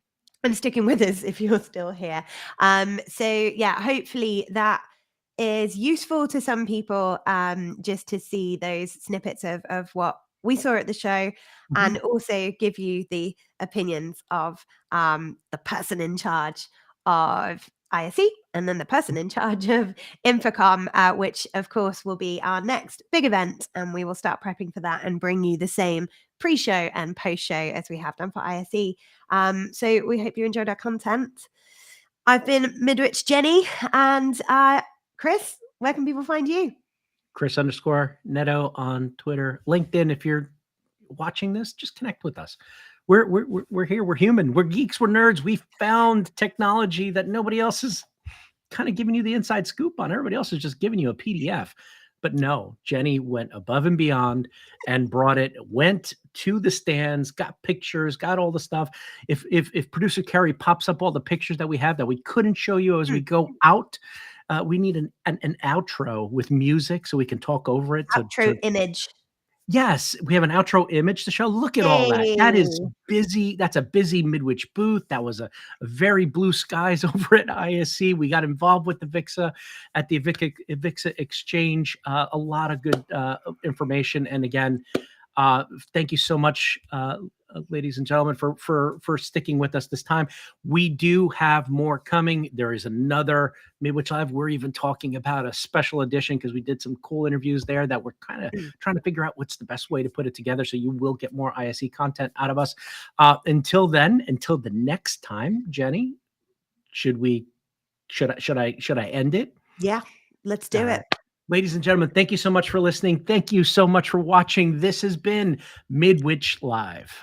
sticking with us if you're still here. So yeah, hopefully that is useful to some people, just to see those snippets of what we saw at the show, and also give you the opinions of the person in charge of ISE and then the person in charge of InfoComm, which of course will be our next big event, and we will start prepping for that and bring you the same pre-show and post-show as we have done for ISE. So we hope you enjoyed our content. I've been Midwich Jenny, and Chris, where can people find you? Chris_Neto on Twitter, LinkedIn. If you're watching this, just connect with us. We're here. We're human. We're geeks. We're nerds. We found technology that nobody else is kind of giving you the inside scoop on. Everybody else is just giving you a PDF. But no, Jenny went above and beyond and went to the stands, got pictures, got all the stuff. If producer Kerry pops up all the pictures that we have that we couldn't show you as we go out, we need an outro with music so we can talk over it. Outro image. Yes, we have an outro image to show. Look at all that. That is Yay. busy. That's a busy Midwich booth. That was a very blue skies over at ISE. We got involved with the AVIXA at the AVIXA exchange. A lot of good information. And again, thank you so much, ladies and gentlemen, for sticking with us this time. We do have more coming. There is another Midwich Live. We're even talking about a special edition because we did some cool interviews there that we're kind of trying to figure out what's the best way to put it together. So you will get more ISE content out of us. Until then, until the next time, Jenny, should I end it? Yeah, let's do it. Ladies and gentlemen, thank you so much for listening. Thank you so much for watching. This has been Midwich Live.